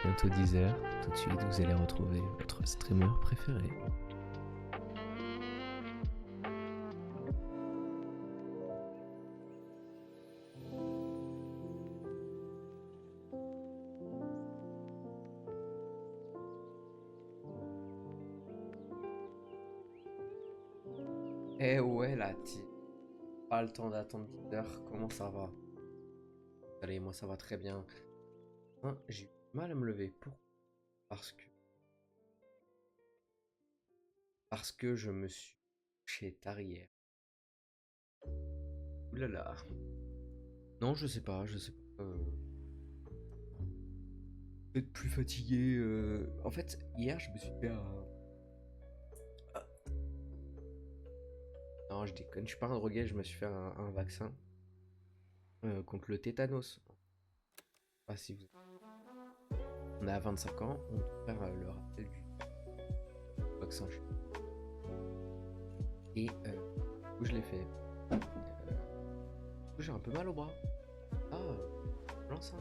bientôt 10h. Tout de suite, vous allez retrouver votre streamer préféré. Eh ouais, la team. Pas le temps d'attendre 10 heures. Comment ça va? Allez, moi ça va très bien. Hein, j'ai eu du mal à me lever. Pourquoi? Parce que je me suis couché tard hier. Ouh là là. Non, je sais pas, je sais pas. Peut-être plus fatigué. En fait, hier, je me suis fait un. Ah, non, je déconne, je suis pas un drogué, je me suis fait un vaccin contre le tétanos. Ah, si vous... On a 25 ans, on doit faire le rappel du vaccin. Et du coup, je l'ai fait. Du coup, j'ai un peu mal au bras. Ah, l'enceinte.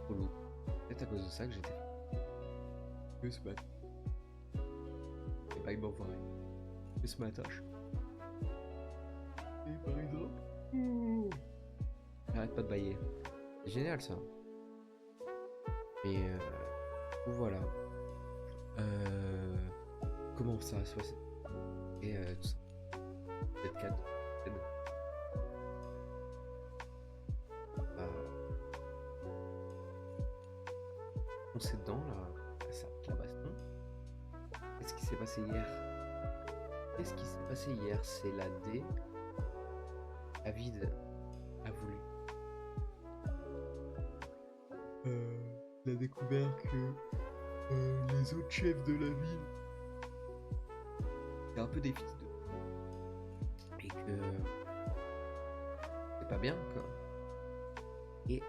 Relou. Peut-être à cause de ça que j'étais que ce matin. Et bah, il m'a envoyé. Que ce matin, et par exemple. Arrête pas de bailler. C'est génial ça. Et voilà. Comment ça se passe? Et tout ça. Peut-être 4. On s'est dedans là. Ça, la baston. Qu'est-ce qui s'est passé hier? Qu'est-ce qui s'est passé hier? C'est la D. David a voulu. Il a découvert que les autres chefs de la ville étaient un peu des fils de. Et que. C'est pas bien quoi. Et.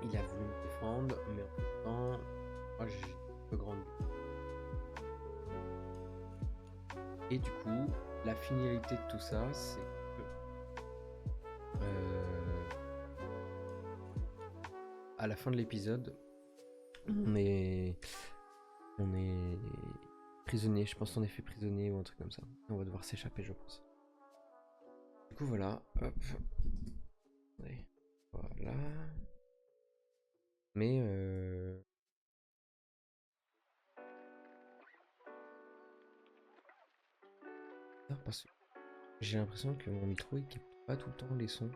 Il a voulu me défendre, mais en même temps, moi j'ai un peu grandi. Et du coup, la finalité de tout ça, c'est que à la fin de l'épisode, on est prisonnier. Je pense qu'on est fait prisonnier ou un truc comme ça. On va devoir s'échapper, je pense. Du coup, voilà. Hop. Ouais. Voilà. Mais non, parce que j'ai l'impression que mon micro il capte pas tout le temps les sons.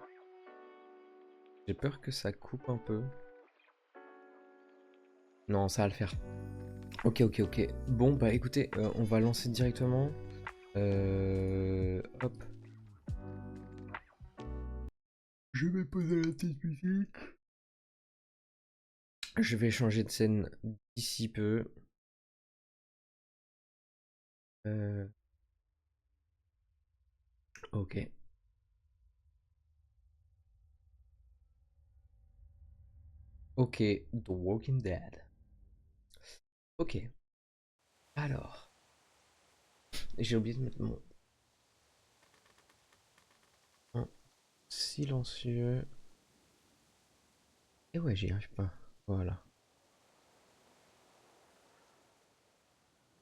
J'ai peur que ça coupe un peu. Non, ça va le faire. Ok. Bon, bah écoutez, on va lancer directement. Hop. Je vais poser la petite musique. Je vais changer de scène d'ici peu. Ok. Ok, The Walking Dead. Ok. Alors. J'ai oublié de mettre mon... en silencieux. Et ouais, j'y arrive pas. Voilà.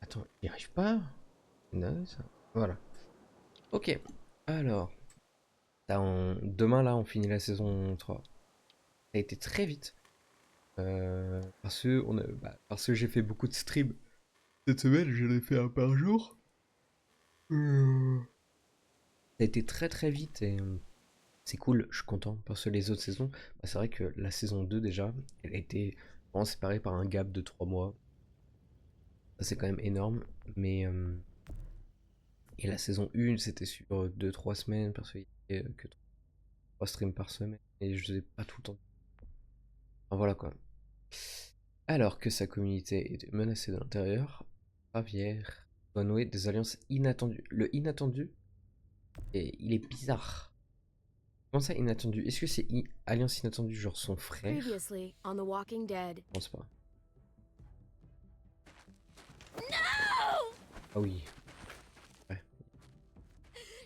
Attends, j'y arrive pas? Non, ça. Voilà. Ok. Alors. Demain, là, on finit la saison 3. Ça a été très vite. Parce que j'ai fait beaucoup de streams. Cette semaine, j'en ai fait un par jour. Ça a été très très vite et c'est cool, je suis content. Parce que les autres saisons, bah, c'est vrai que la saison 2 déjà, elle a été vraiment séparée par un gap de 3 mois. Ça c'est quand même énorme. Mais et la saison 1, c'était sur 2-3 semaines parce qu'il y avait que 3 streams par semaine. Et je faisais pas tout le temps. Enfin, voilà quoi. Alors que sa communauté est menacée de l'intérieur, Javier doit nouer des alliances inattendues. Le inattendu, et il est bizarre. Comment ça inattendu? Est-ce que c'est alliance inattendue genre son frère? Previously on The Walking Dead. Je pense pas. No! Ah oui. Ouais.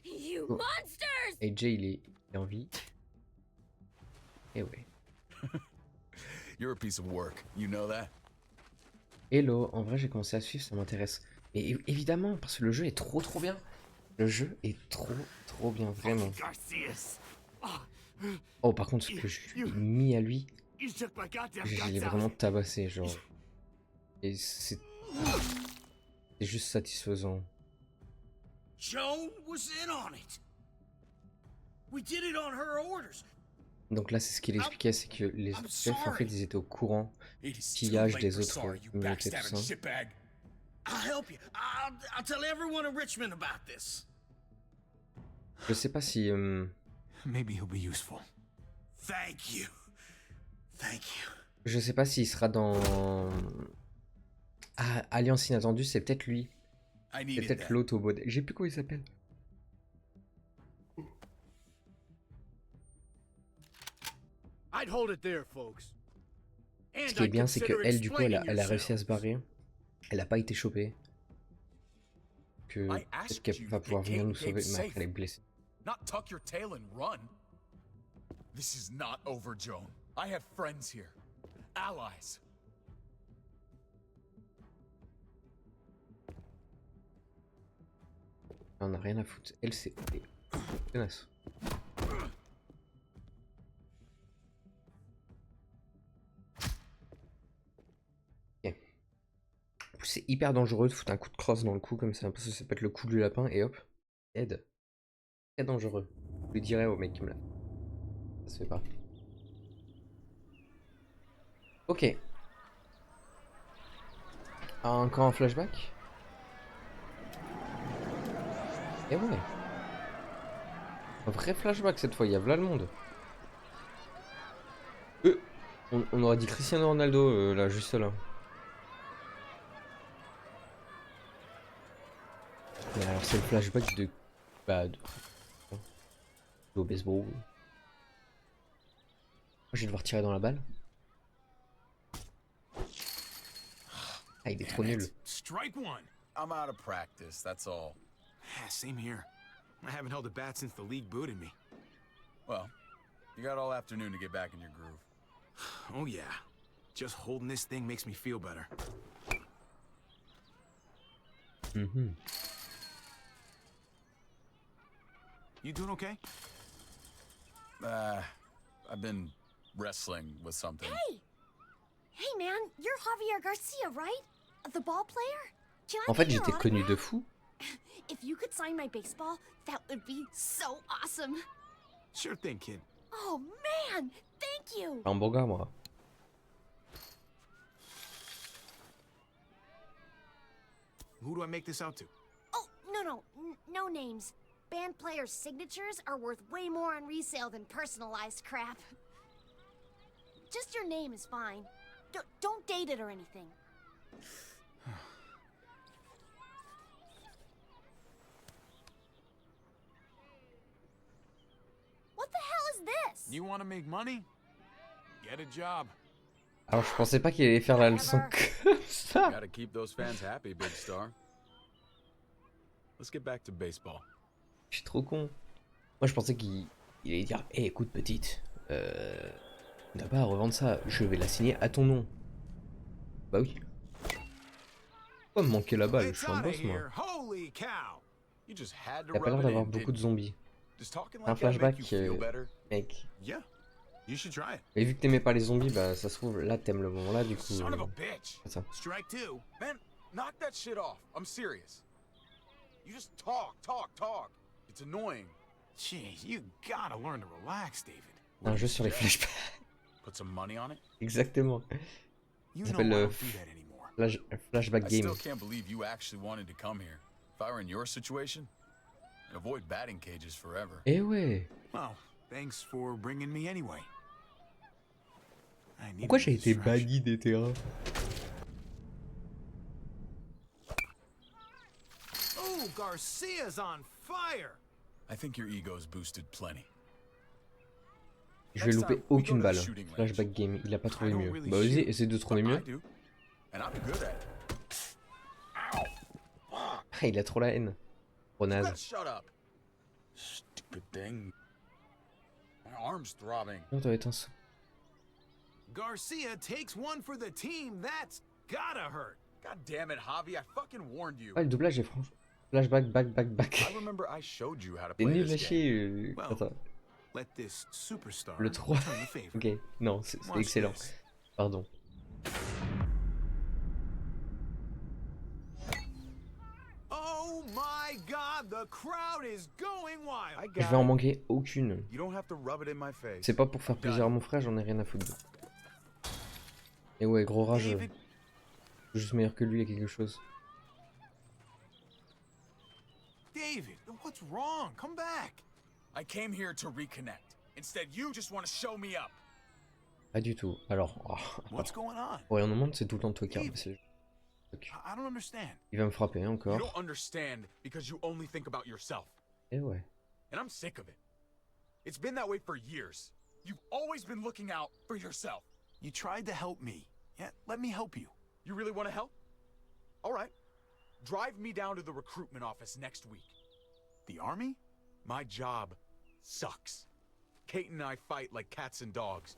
You Oh. monsters! AJ il est en vie. Eh ouais. You're a piece of work. You know that? Hello, en vrai j'ai commencé à suivre, ça m'intéresse. Et évidemment, parce que le jeu est trop bien. Le jeu est trop bien, vraiment. Garcias. Oh, par contre, ce que je lui ai mis à lui, You took my goddamn je l'ai guts vraiment out. tabassé, genre. Et c'est juste satisfaisant. Joan was in on it. We did it on her orders. Donc là, c'est ce qu'il expliquait, c'est que les I'm chefs, en fait, sorry. ils étaient au courant It is pillage too late des for autres sorry, you communautés, tout backstabbing ça. shitbag. I'll help you. I'll tell everyone in Richmond about this. Je sais pas si... Maybe he'll be useful. Thank you. Thank you. je sais pas s'il sera dans... Ah, Alliance Inattendue, c'est peut-être lui. I C'est needed peut-être that. l'autre au bot. J'ai plus comment il s'appelle. I'd hold it there, folks. Ce qui est bien, c'est que elle, du coup, elle a réussi à se barrer. Elle a pas été chopée. Que I peut-être asked qu'elle you va to pouvoir get venir nous Kate sauver, mais safe. après elle est blessée. Not tuck your tail and run. This is not over, Joan. I have friends here. Allies. On a rien à foutre. Elle, c'est tenace. Ok. C'est hyper dangereux de foutre un coup de crosse dans le cou comme ça, parce que ça peut être le coup du lapin et hop, aide. Très dangereux. Je lui dirais au mec qui me l'a fait. Ça se fait pas. Ok. Encore un flashback. Et ouais. Un vrai flashback cette fois, il y a là le monde. On aurait dit Cristiano Ronaldo là, juste là. Mais alors c'est le flashback de... Bah, au baseball. Moi je vais devoir tirer dans la balle. Ah, il est trop nul. Strike one. I'm out of practice, that's all. Same here. I haven't held a bat since the league booted me. Well, you got all afternoon to get back in your groove. Oh yeah. Just holding this thing makes me feel better. Mhm. You doing okay? I've been wrestling with something. Hey! Hey, man, you're Javier Garcia, right? The ball player? Can I En fait, get your j'étais connu de autograph? fou. If you could sign my baseball, that would be so awesome. Sure thing, kid. Oh, man! Thank you! Un bon gars, moi. Who do I make this out to? Oh, no names. Band players' signatures are worth way more on resale than personalized crap. Just your name is fine. Don't date it or anything. What the hell is this? You want to make money? Get a job. Alors, je pensais pas qu'il allait faire la leçon comme ça. Gotta keep those fans happy, big star. Let's get back to baseball. Je suis trop con. Moi, je pensais qu'il allait dire hé, écoute, petite, t'as pas à revendre ça, je vais la signer à ton nom. Bah oui. Pourquoi me manquer la balle? Je It's suis un outta boss, moi. here. Holy cow. You just had to T'as pas rub l'air it d'avoir in, beaucoup de didn't zombies. you? Does talking Un like that make flashback, you feel better? mec. Yeah. You should try it. Et vu que t'aimais pas les zombies, bah ça se trouve, là t'aimes le moment là, du coup. Son of a bitch! Ça. Strike two. Man, knock that shit off. I'm serious. You just talk. It's annoying. Jeez, you gotta learn to relax, David. Un jeu sur les suggest? flashbacks. Put some money on it? Exactement. You Ça know I s'appelle don't do that anymore. Flashback I Game. still can't believe you actually wanted to come here. If I were in your situation, I'd avoid batting cages forever. Eh ouais. Well, thanks for bringing me anyway. I needed Pourquoi a j'ai été distraction. banni des terrains? Oh, Garcia's on fire! I think your ego's boosted plenty. Je vais louper aucune balle. Flashback Game, il a pas trouvé I don't mieux. really Bah vas-y, shoot, essaie de trouver But I mieux. do, and I'm good at it. Ah, il a trop la haine. Trop You gotta naze. shut up. Stupid thing. My arm's throbbing. Non, t'as éteint ça. Garcia takes one for the team. That's gotta hurt. God damn it, Javi, I fucking warned you. Ouais, le doublage est franchement. Flashback, back. I remember I showed you how to C'est play nul à this game. chier. Well, Attends, Let this superstar le 3. return the favor. Ok, non, c'est Watch excellent. this. Pardon. Oh my god, the crowd is going wild. I Je got vais en it. manquer aucune. You don't have to rub it in my face. C'est pas pour faire plaisir à mon frère, j'en ai rien à foutre. Et ouais, gros rageux. David, Juste meilleur que lui à quelque chose. David, what's wrong? Come back. I came here to reconnect. Instead, you just want to show me up. Pas du tout. Alors, What's going on? ouais, on demande c'est tout le temps toi qui armes, c'est- I don't understand. Il va me frapper You encore. don't understand because you only think about yourself. Et ouais. And I'm sick of it. It's been that way for years. You've always been looking out for yourself. You tried to help me. Yeah, let me help you. You really want to help? All right. Drive me down to the recruitment office next week. The army? My job sucks. Kate and I fight like cats and dogs.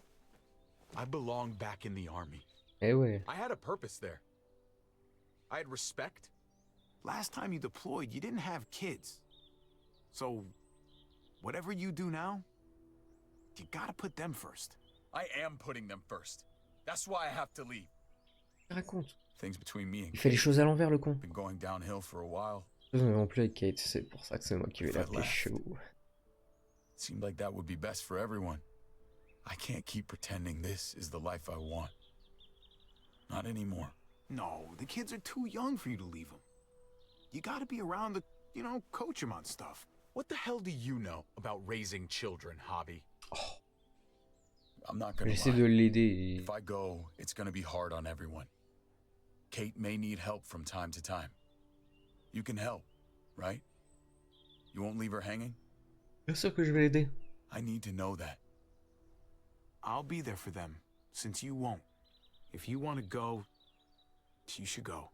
I belong back in the army. Et ouais. I had a purpose there. I had respect. Last time you deployed, you didn't have kids. So, whatever you do now, you gotta put them first. I am putting them first. That's why I have to leave. Il raconte. Things between me and Il fait les choses à l'envers, le con. been going downhill for a while. Nous n'avons plus avec Kate, c'est pour ça que c'est moi qui vais l'appeler chaud. Seemed like that would be best for everyone. I can't keep pretending this is the life I want. Not anymore. No, the kids are too young for you to leave them. You gotta be around to, coach them on stuff. What the hell do you know about raising children, Hobby? I'm not gonna J'essaie lie. de l'aider. If I go, it's gonna be hard on everyone. Kate may need help from time to time. You can help, right? You won't leave her hanging? Bien sûr que je vais l'aider. I need to know that. I'll be there for them, since you won't. If you want to go, you should go.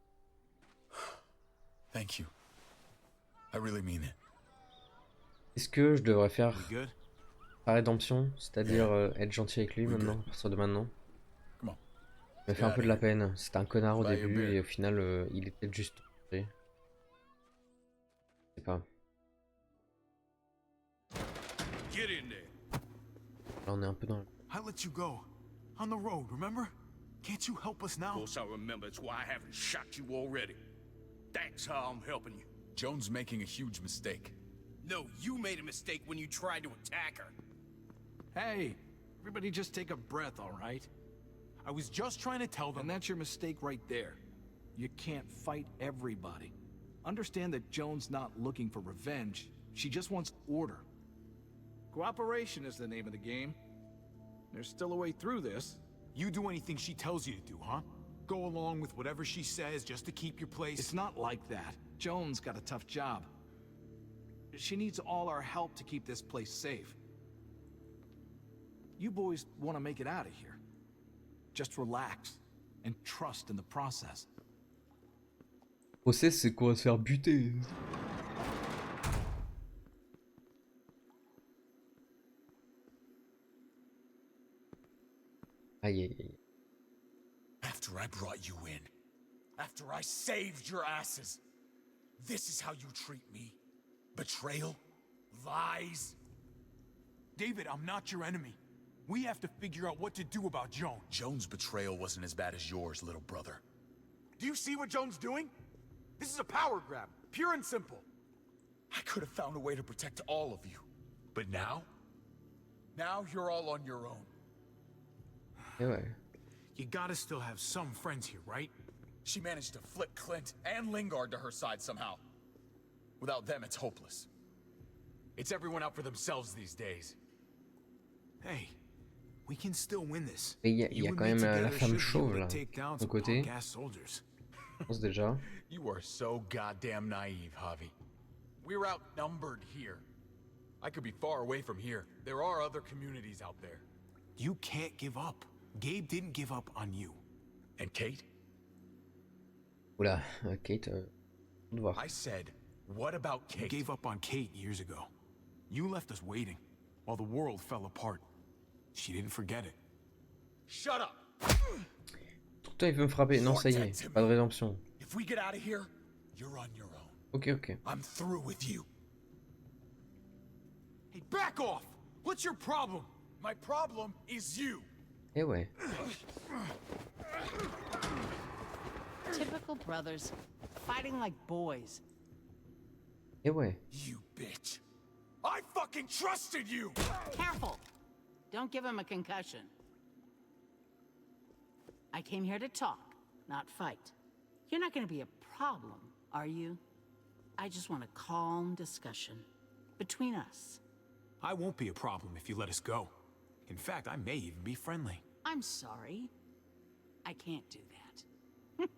Thank you. I really mean it. Est-ce que je devrais faire We good? la rédemption, c'est-à-dire être gentil avec lui maintenant, à partir de maintenant? Come on. Il m'a fait un peu de la peine. C'était un connard au Buy your début beer. et au final, il était juste. Je sais pas. Get in there. Là, on est un peu dans. I let you go. On the road, remember? Can't you help us Of now? course I remember. It's why I haven't shot you already. That's how I'm helping you. Joan's making a huge mistake. No, you made a mistake when you tried to attack her. Hey, everybody just take a breath, all right? I was just trying to tell them. And that's your mistake right there. You can't fight everybody. Understand that Joan's not looking for revenge. She just wants order. Cooperation is the name of the game. There's still a way through this. You do anything she tells you to do, huh? Go along with whatever she says just to keep your place. It's not like that. Joan's got a tough job. She needs all our help to keep this place safe. You boys want to make it out of here. Just relax and trust in the process. Process, c'est qu'on va se faire buter. Aïe aïe aïe. After I brought you in, after I saved your asses, this is how you treat me? Betrayal? Lies? David, I'm not your enemy. We have to figure out what to do about Joan. Joan's betrayal wasn't as bad as yours, little brother. Do you see what Joan's doing? This is a power grab, pure and simple. I could have found a way to protect all of you. But now? Now you're all on your own. Et ouais. You gotta still have some friends here, right? She managed to flip Clint and Lingard to her side somehow. Without them, it's hopeless. It's everyone out for themselves these days. Hey, we can still win this. Et il y a You and quand me même la together femme should be chauve able là. to take down De some côté, punk-ass soldiers. je pense déjà. You are so goddamn naive, Javi. We're outnumbered here. I could be far away from here. There are other communities out there. You can't give up. Gabe didn't give up on you. And Kate? Oula, Kate, on va voir. I said, what about You Kate? gave up on Kate years ago. You left us waiting while the world fell apart. She didn't forget it. Shut up. Tout le temps il veut me frapper. Non, ça y est, pas de rédemption. If we get out of here, you're on your own. Ok, ok. I'm through with you. Hey, back off! What's your problem? My problem is you. Et ouais. Typical brothers, fighting like boys. Et ouais. You bitch. I fucking trusted you! Careful! Don't give him a concussion. I came here to talk, not fight. You're not gonna be a problem, are you? I just want a calm discussion. Between us. I won't be a problem if you let us go. In fact, I may even be friendly. I'm sorry. I can't do that.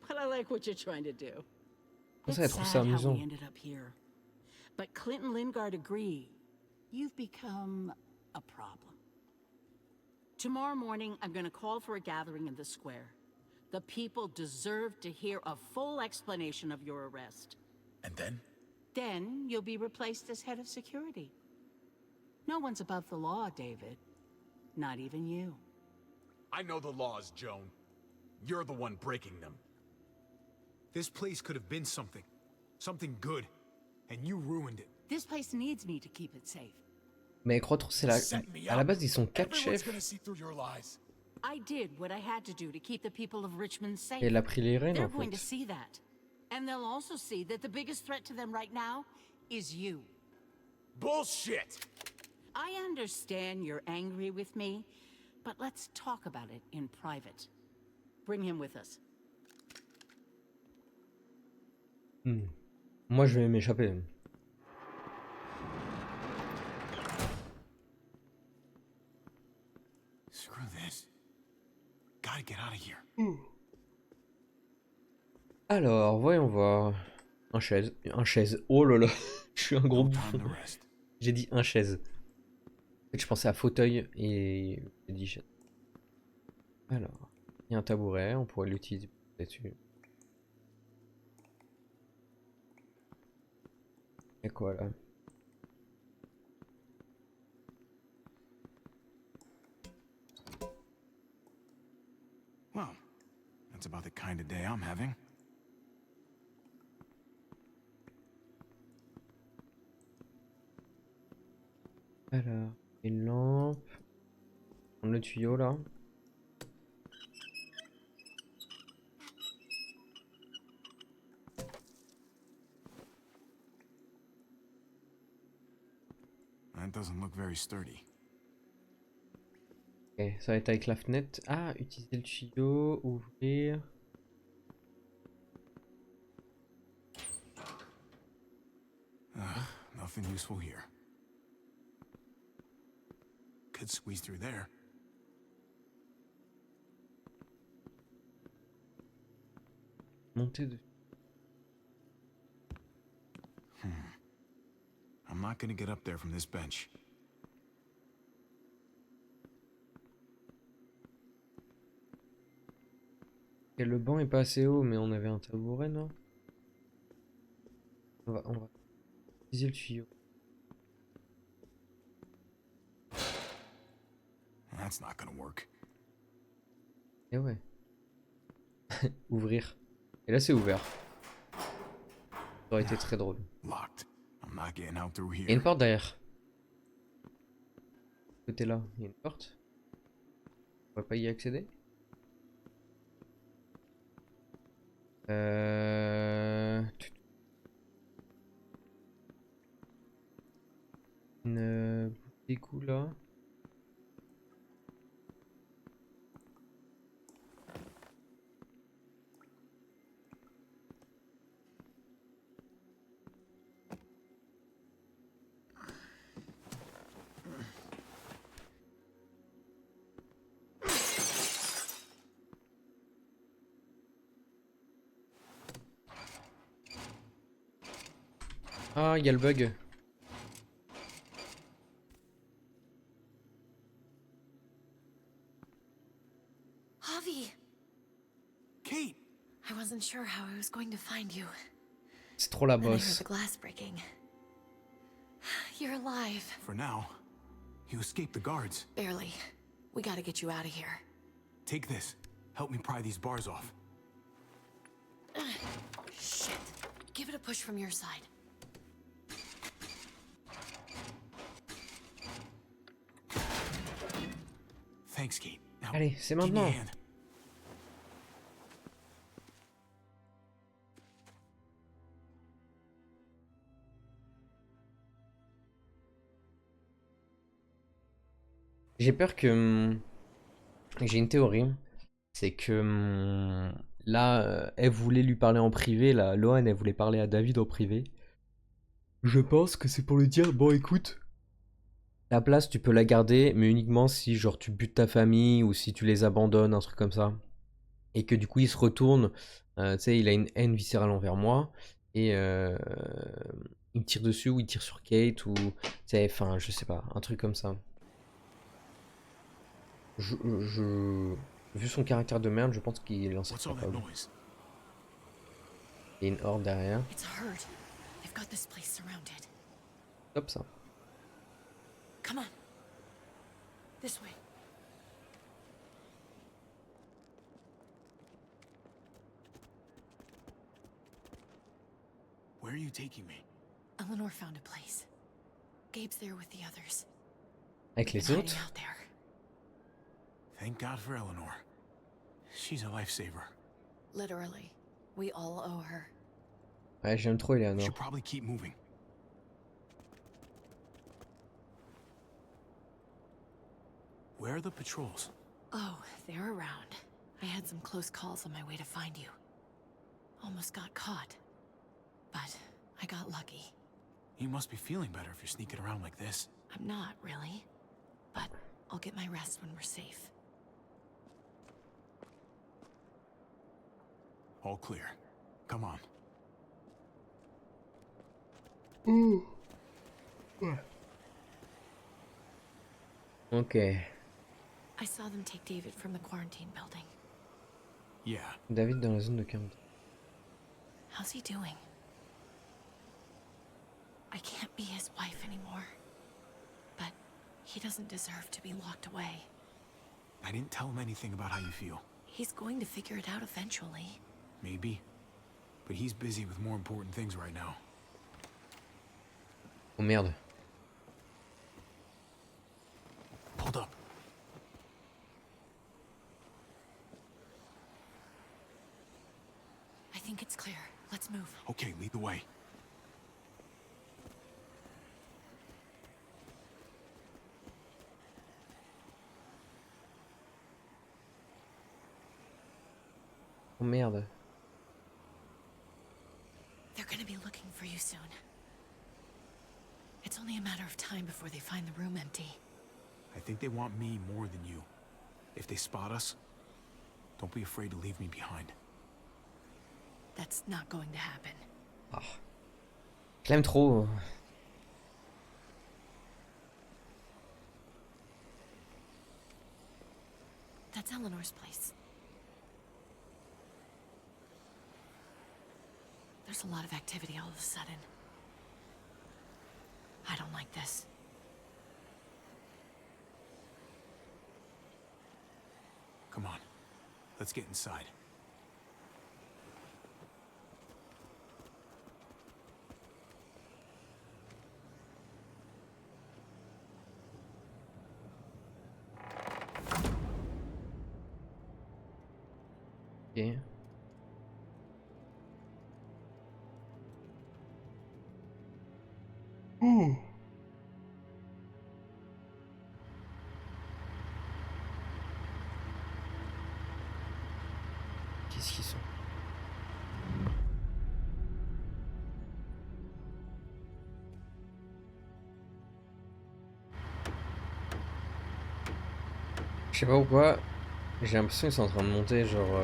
But I like what you're trying to do. Ça va It's être ça sad how amusant. we ended up here. But Clinton Lingard agreed. You've become a problem. Tomorrow morning, I'm going to call for a gathering in the square. The people deserve to hear a full explanation of your arrest. And then? Then you'll be replaced as head of security. No one's above the law, David. Not even you. I know the laws, Joan. You're the one breaking them. This place could have been something. Something good. And you ruined it. This place needs me to keep it safe. Mais crois-tu c'est la... Set me À la up. base, ils sont 4 Everyone's chefs. gonna see through your lies. I did what I had to do to keep the people of Richmond safe. Et elle a pris les rênes They're en going to fait. see that. And they'll also see that the biggest threat to them right now is you. Bullshit! I understand you're angry with me, but let's talk about it in private. Bring him with us. Moi, je vais m'échapper. Screw this. Gotta get out of here. Alors, voyons voir. Un chaise. Un chaise. Oh là là. Je suis un gros Time bouffon. to rest. J'ai dit un chaise. En fait, je pensais à fauteuil et j'ai dit chaise. Alors, il y a un tabouret, on pourrait l'utiliser là-dessus. Et quoi là? Well, that's about the kind of day I'm having. Alors, une lampe. On le tuyau là. That doesn't look very sturdy. Ok, ça va être avec la fenêtre. Ah, utiliser le tuyau, ouvrir. Nothing useful here. Could squeeze through there. Monter de... I'm not gonna get up there from this bench. Et le banc est pas assez haut, mais on avait un tabouret, non? On va utiliser le tuyau. That's not gonna work. Et ouais. Ouvrir. Et là, c'est ouvert. Ça aurait été très drôle. Locked. I'm not getting out through Il y a here. une porte derrière. Côté là, il y a une porte. On va pas y accéder. Une d'égout là. Ah, il y a le bug. Javi, Kate! I wasn't sure how I was going to find you. C'est trop la Then I heard bosse. the glass breaking. You're alive. For now, you escaped the guards. Barely. We gotta get you out of here. Take this. Help me pry these bars off. Shit. Give it a push from your side. Thanks, Kate. Now, Allez, c'est give me a maintenant. hand. J'ai peur que... J'ai une théorie. C'est que... Là, elle voulait lui parler en privé. Là, Loan, elle voulait parler à David en privé. Je pense que c'est pour lui dire, bon écoute, la place tu peux la garder, mais uniquement si genre tu butes ta famille ou si tu les abandonnes, un truc comme ça. Et que du coup il se retourne, tu sais, il a une haine viscérale envers moi, et il me tire dessus ou il tire sur Kate, ou tu sais, enfin je sais pas, un truc comme ça. Vu son caractère de merde, je pense qu'il en serait What's all that capable. noise? Il y a une horde derrière. It's a herd. They've got this place surrounded. Hop ça. Come on. This way. Where are you taking me? Eleanor found a place. Gabe's there with the others. Avec les Hiding autres. out there. Thank God for Eleanor. She's a lifesaver. Literally. We all owe her. Ouais, j'aime trop We Eleanor. should probably keep moving. Where are the patrols? Oh, they're around. I had some close calls on my way to find you. Almost got caught. But I got lucky. You must be feeling better if you're sneaking around like this. I'm not, really. But I'll get my rest when we're safe. All clear. Come on. Ok. I saw them take David from the quarantine building. Yeah, David dans la zone de quarantaine. How's he doing? I can't be his wife anymore. But he doesn't deserve to be locked away. I didn't tell him anything about how you feel. He's going to figure it out eventually. Maybe. But he's busy with more important things right now. Oh merde. Hold up. I think it's clear. Let's move. Okay, lead the way. Oh merde. They're gonna be looking for you soon. It's only a matter of time before they find the room empty. I think they want me more than you. If they spot us, don't be afraid to leave me behind. That's not going to happen. Je l'aime trop. That's Eleanor's place. There's a lot of activity all of a sudden. I don't like this. Come on. Let's get inside. Ok. Qu'est-ce qu'ils sont? Je sais pas pourquoi, j'ai l'impression qu'ils sont en train de monter genre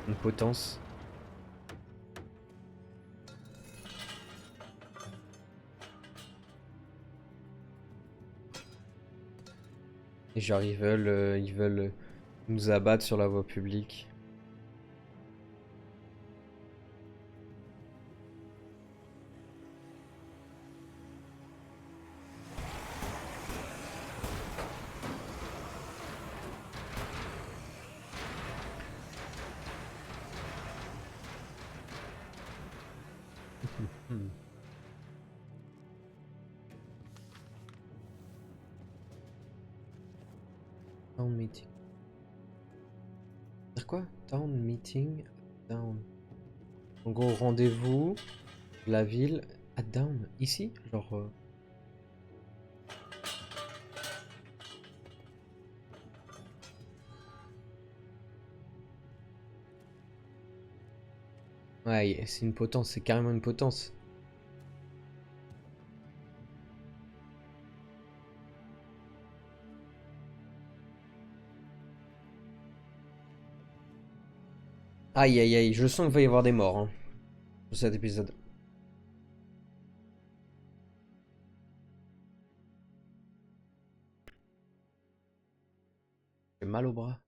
une potence. Et genre ils veulent nous abattre sur la voie publique. Hmm. Town meeting. C'est quoi? Town meeting. Down. En gros, rendez-vous de la ville à Down. Ici? Genre. Ouais, c'est une potence, c'est carrément une potence. Aïe aïe aïe, je sens qu'il va y avoir des morts hein, sur cet épisode. J'ai mal au bras.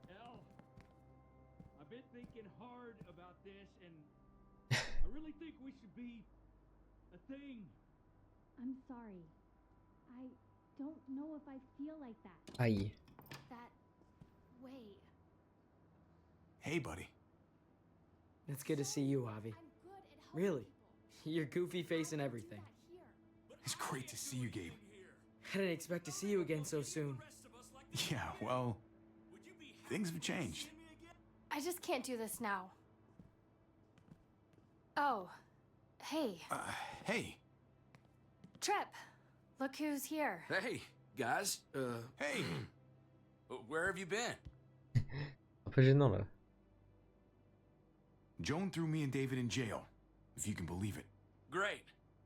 Elle, I've been thinking hard about this, and I really think we should be a thing. I'm sorry. I don't know if I feel like that. Aïe. That way. Hey, buddy. It's good to see you, Javi. I'm good at helping Really? people. Your goofy face and everything. It's great to see you, Gabe. I didn't expect to see you again so soon. Yeah, well, things have changed. I just can't do this now. Oh, hey, Hey. Trip. Look who's here. Hey, guys. Hey. Where have you been? Un peu gênant là. Joan threw me and David in jail, if you can believe it. Great.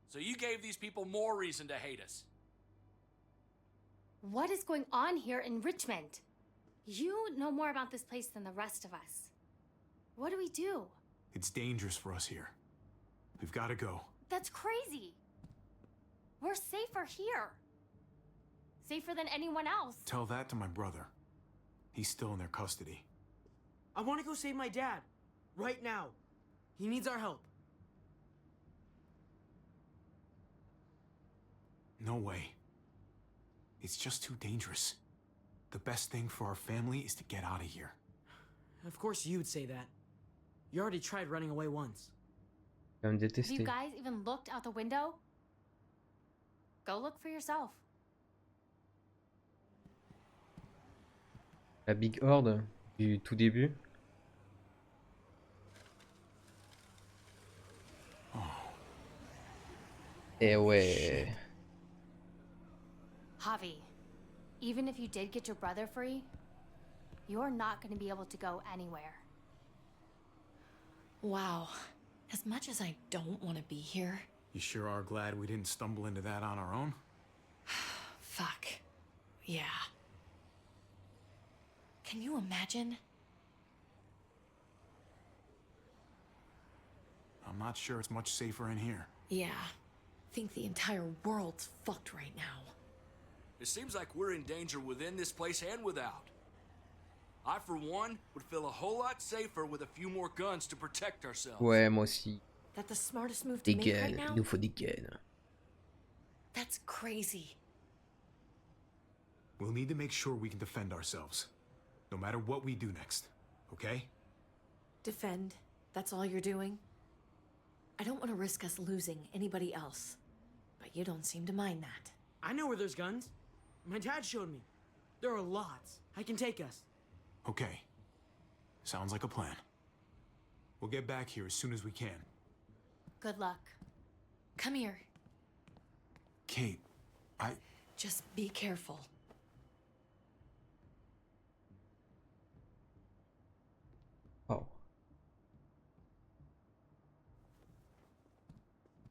So you gave these people more reason to hate us. What is going on here in Richmond? You know more about this place than the rest of us. What do we do? It's dangerous for us here. We've got to go. That's crazy. We're safer here. Safer than anyone else. Tell that to my brother. He's still in their custody. I want to go save my dad. Right now. He needs our help. No way. It's just too dangerous. The best thing for our family is to get out of here. Of course you'd say that. You already tried running away once. Quand même Have you détesté. guys even looked out the window? Go look for yourself. La Big Horde du tout début. Et ouais. Javi, even if you did get your brother free, you're not going to be able to go anywhere. Wow. As much as I don't want to be here, You sure are glad we didn't stumble into that on our own? fuck. Yeah. Can you imagine? I'm not sure it's much safer in here. Yeah. Think the entire world's fucked right now. It seems like we're in danger within this place and without. I, for one, would feel a whole lot safer with a few more guns to protect ourselves. Ouais, moi aussi. That the smartest move to Des make right guns. now? Il nous faut des guns. That's crazy. We'll need to make sure we can defend ourselves. No matter what we do next. Okay? Defend. That's all you're doing? I don't want to risk us losing anybody else. But you don't seem to mind that. I know where there's guns. My dad showed me. There are lots. I can take us. Okay. Sounds like a plan. We'll get back here as soon as we can. Good luck. Come here. Kate, Just be careful. Oh.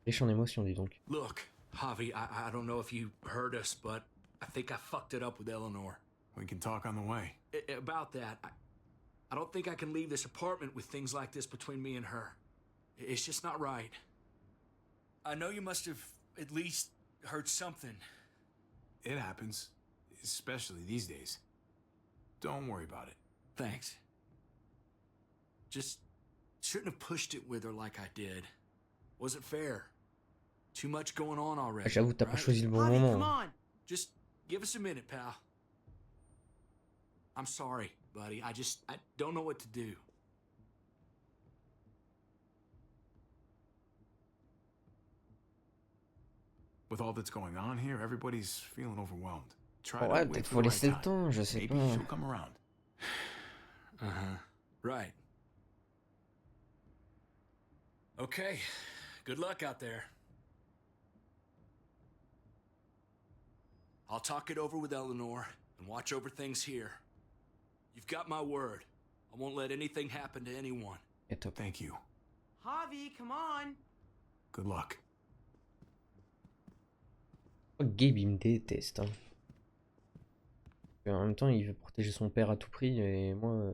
Riche en émotions, dis donc. Look, Javi, I don't know if you heard us, but I think I fucked it up with Eleanor. we can talk on the way. About that, I don't think I can leave this apartment with things like this between me and her. It's just not right. I know you must have at least heard something. It happens. Especially these days. Don't worry about it. Thanks. Just shouldn't have pushed it with her like I did. Wasn't fair. Too much going on Ah, already. j'avoue, t'as pas right? choisi le bon Javi, come moment. on! Just give us a minute, pal. I'm sorry, buddy. I don't know what to do. With all that's going on here, everybody's feeling overwhelmed. Try Ouais, to wait peut-être for faut the laisser right le time. temps, je sais Maybe pas. she'll come around. Uh-huh. Right. Okay. Good luck out there. I'll talk it over with Eleanor and watch over things here. You've got my word. I won't let anything happen to anyone. Et top. Thank you. Javi, come on! Good luck. Oh, Gabe, il me déteste. Hein. Et en même temps, il veut protéger son père à tout prix, et moi,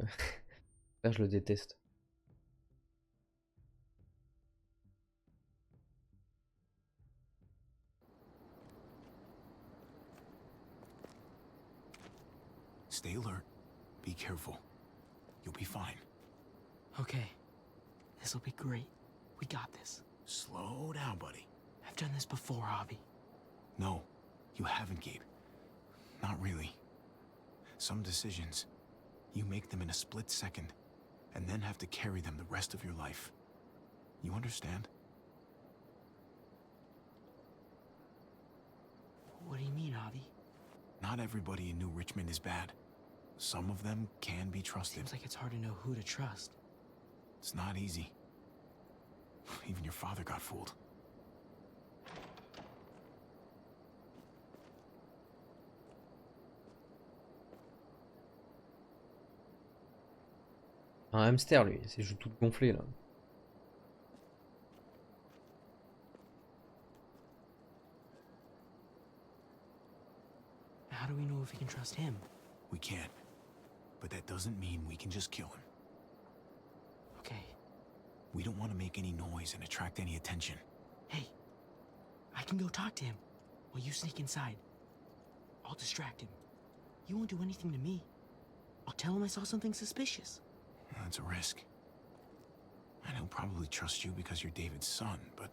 père, je le déteste. Stay alert. Be careful. You'll be fine. Okay. This'll be great. We got this. Slow down, buddy. I've done this before, Javi. No, you haven't, Gabe. Not really. Some decisions, you make them in a split second, and then have to carry them the rest of your life. You understand? What do you mean, Javi? Not everybody in New Richmond is bad. Some of them can be trusted. Seems like it's hard to know who to trust. It's not easy. Even your father got fooled. Un hamster, lui, ses joues toutes gonflées là. How do we know if we can trust him? We can. But that doesn't mean we can just kill him. Okay. We don't want to make any noise and attract any attention. Hey, I can go talk to him while you sneak inside. I'll distract him. You won't do anything to me. I'll tell him I saw something suspicious. That's a risk. And he'll probably trust you because you're David's son, but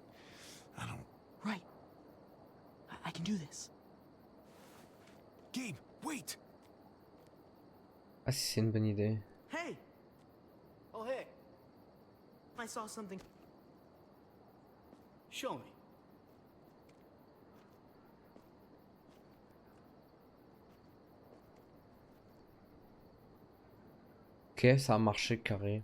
I don't... Right. I can do this. Gabe, wait! Ah, si c'est une bonne idée. Hey! Oh, hey. I saw something. Show me. Ok, ça a marché carré.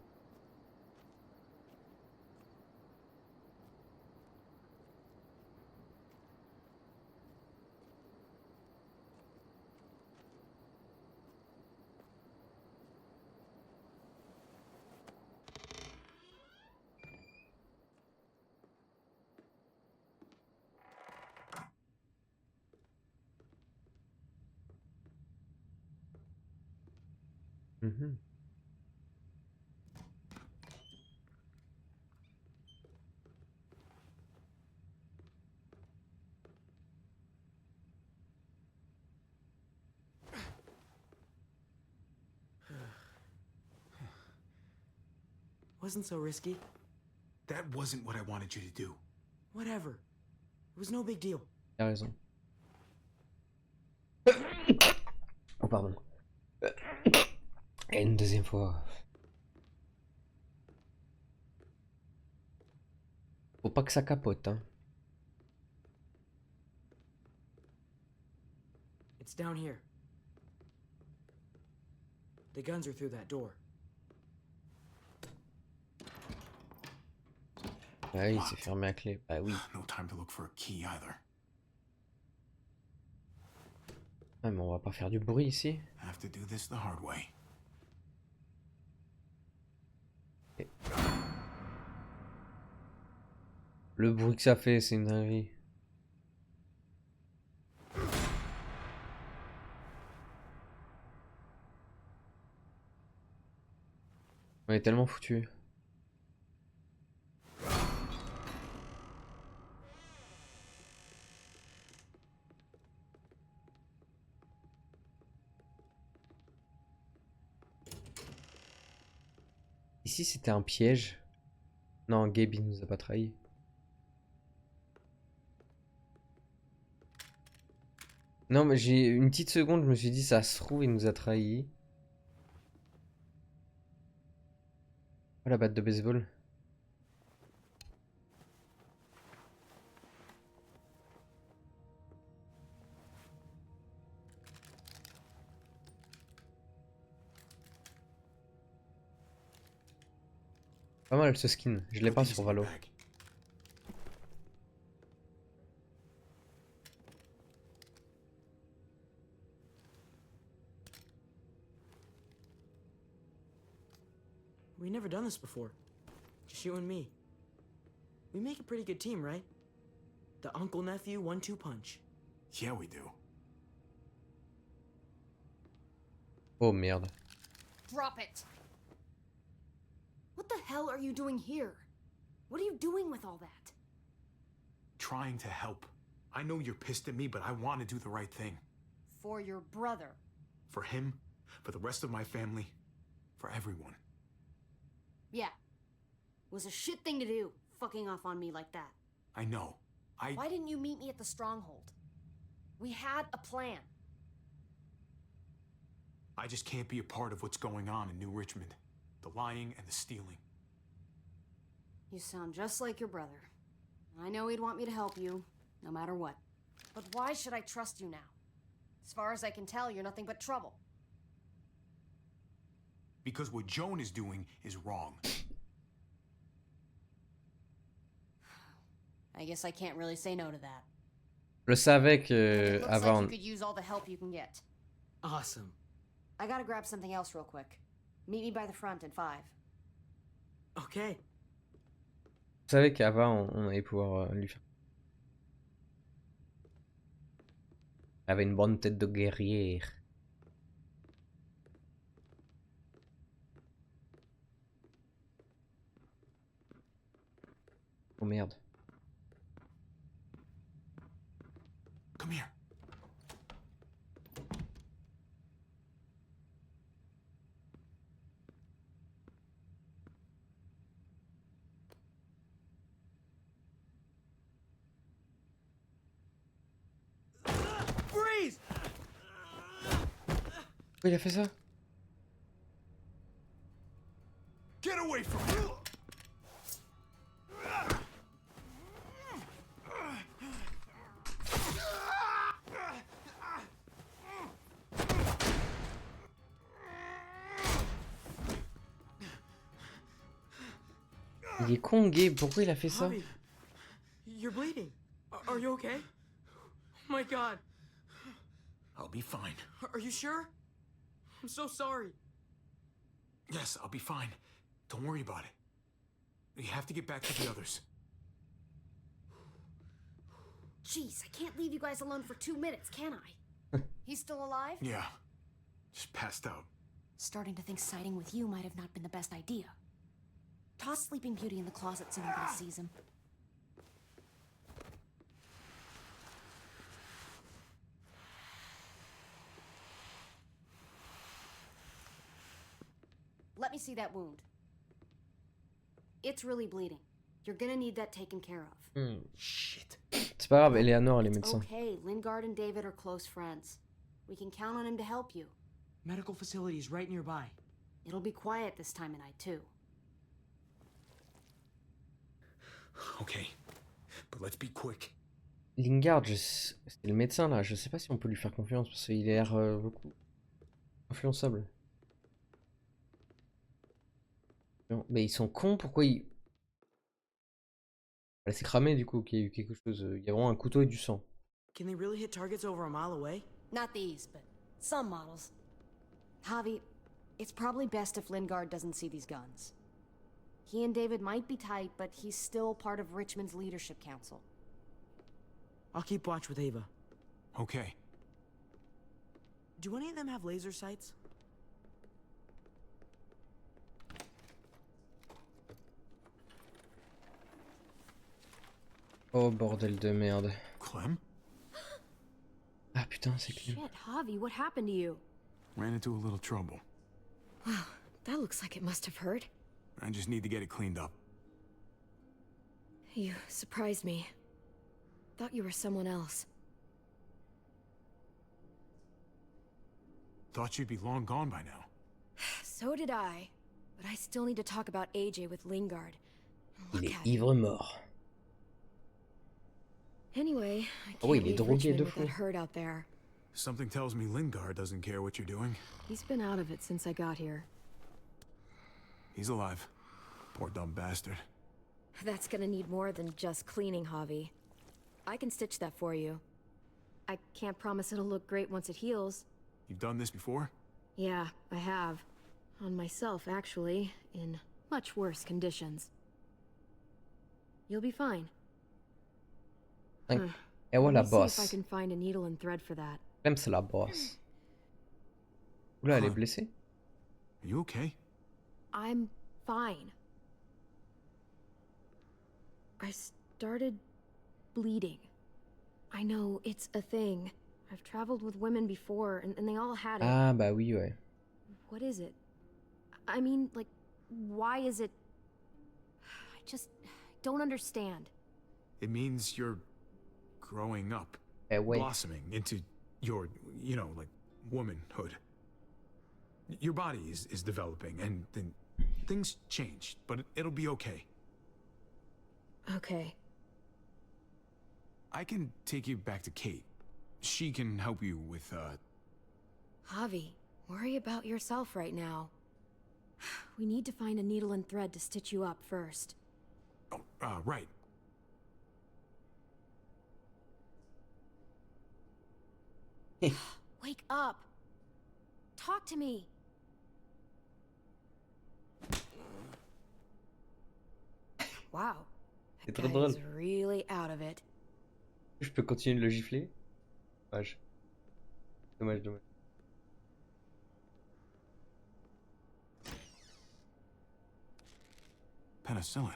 Mhm. Wasn't so risky. That wasn't what I wanted you to do. Whatever. It was no big deal. T'as raison. Oh, pardon. Et une deuxième fois. Faut pas que ça capote, hein. It's down here. The guns are through that door. Ouais, il s'est fermé à clé. Bah oui. No time to look for a key either. Ah, mais on va pas faire du bruit ici. Have to do this the hard way. Le bruit que ça fait, c'est une dinguerie. On est tellement foutu. Ici c'était un piège. Non, Gabe il nous a pas trahi. Non, mais j'ai une petite seconde, je me suis dit, ça se trouve, il nous a trahis. Oh, la batte de baseball. Pas mal ce skin, je l'ai pas sur Valo. We never done this before. Just you and me. We make a pretty good team, right? The uncle-nephew 1-2 punch. Yeah, we do. Oh merde. Drop it! What the hell are you doing here? What are you doing with all that? Trying to help. I know you're pissed at me, but I want to do the right thing. For your brother. For him, for the rest of my family, for everyone. Yeah. It was a shit thing to do, fucking off on me like that. I know. Why didn't you meet me at the stronghold? We had a plan. I just can't be a part of what's going on in New Richmond. The lying and the stealing. You sound just like your brother. I know he'd want me to help you, no matter what. But why should I trust you now? As far as I can tell, you're nothing but trouble. Because what Joan is doing is wrong. I guess I can't really say no to that. Je savais que It looks like avant. you could use all the help you can get. Awesome. I gotta grab something else real quick. Meet me by the front in 5. Okay. Je savais qu'avant on allait pouvoir lui faire. Elle avait une bonne tête de guerrière. Oh merde. Come here. Freeze! Pourquoi il a fait ça? Get away from me! Il est con, Gabe, pourquoi il a fait ça? Javi, you're bleeding. Are you okay? Oh my god. I'll be fine. Are you sure? I'm so sorry. Yes, I'll be fine. Don't worry about it. We have to get back to the others. Jeez, I can't leave you guys alone for 2 minutes, can I? He's still alive? Yeah. Just passed out. Starting to think siding with you might have not been the best idea. Toss Sleeping Beauty in the closet so nobody sees him. Let me see that wound. It's really bleeding. You're gonna need that taken care of. Shit. C'est pas grave, Eleanor, les médecins. Okay, Lingard and David are close friends. We can count on him to help you. Medical facilities right nearby. It'll be quiet this time of night, too. Okay. But let's be quick. Lingard, c'est le médecin là, je sais pas si on peut lui faire confiance parce qu'il a l'air beaucoup influençable. Non, mais ils sont cons, pourquoi ils. Elle s'est cramée du coup, qu'il y a eu quelque chose. Il y a vraiment un couteau et du sang. Can they really hit targets over a mile away? Not these, but some models. Javi, it's probably best if Lingard doesn't see these guns. He and David might be tight, but he's still part of Richmond's leadership council. I'll keep watch with Ava. Okay. Do any of them have laser sights? Oh bordel de merde. Clem? Ah putain, c'est Clem. Shit, Javi, what happened to you? Ran into a little trouble. Wow, that looks like it must have hurt. I just need to get it cleaned up. You surprised me. Thought you were someone else. Thought you'd be long gone by now. So did I. But I still need to talk about AJ with Lingard. Il Look est at him. ivre mort. Anyway, I Oh oui, can't il est leave drogué Richmond de with fou. that herd out there. Something tells me Lingard doesn't care what you're doing. He's been out of it since I got here. He's alive. Poor dumb bastard. That's gonna need more than just cleaning, Javi. I can stitch that for you. I can't promise it'll look great once it heals. You've done this before? Yeah, I have. On myself, actually, in much worse conditions. You'll be fine. Et Let voilà, me see if I boss. can find a needle and thread for that. Même c'est la boss. Oula, elle est Huh. blessée? Are you okay? I'm fine. I started bleeding. I know, it's a thing. I've traveled with women before, and they all had it. Ah bah oui, ouais. What is it? I mean, like, why is it... I just don't understand. It means you're growing up. Eh ouais. Blossoming into your, like, womanhood. Your body is developing, and then things change, but it'll be okay. Okay. I can take you back to Kate. She can help you with, Javi, worry about yourself right now. We need to find a needle and thread to stitch you up first. Oh, right. Wake up! Talk to me! Wow. C'est That très guy is drôle. really out of it. Je peux continuer de le gifler? Dommage. Dommage, dommage. Penicillin.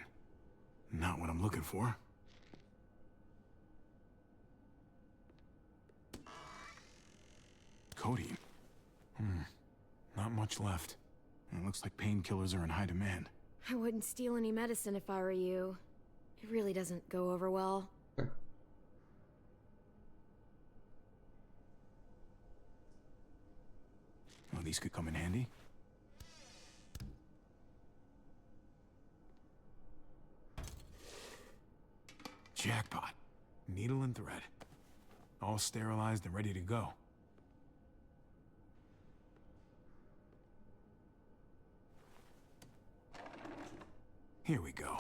Not what I'm looking for. Codeine. Not much left. It looks like painkillers are in high demand. I wouldn't steal any medicine if I were you. It really doesn't go over well. Well, these could come in handy. Jackpot. Needle and thread. All sterilized and ready to go. Here we go.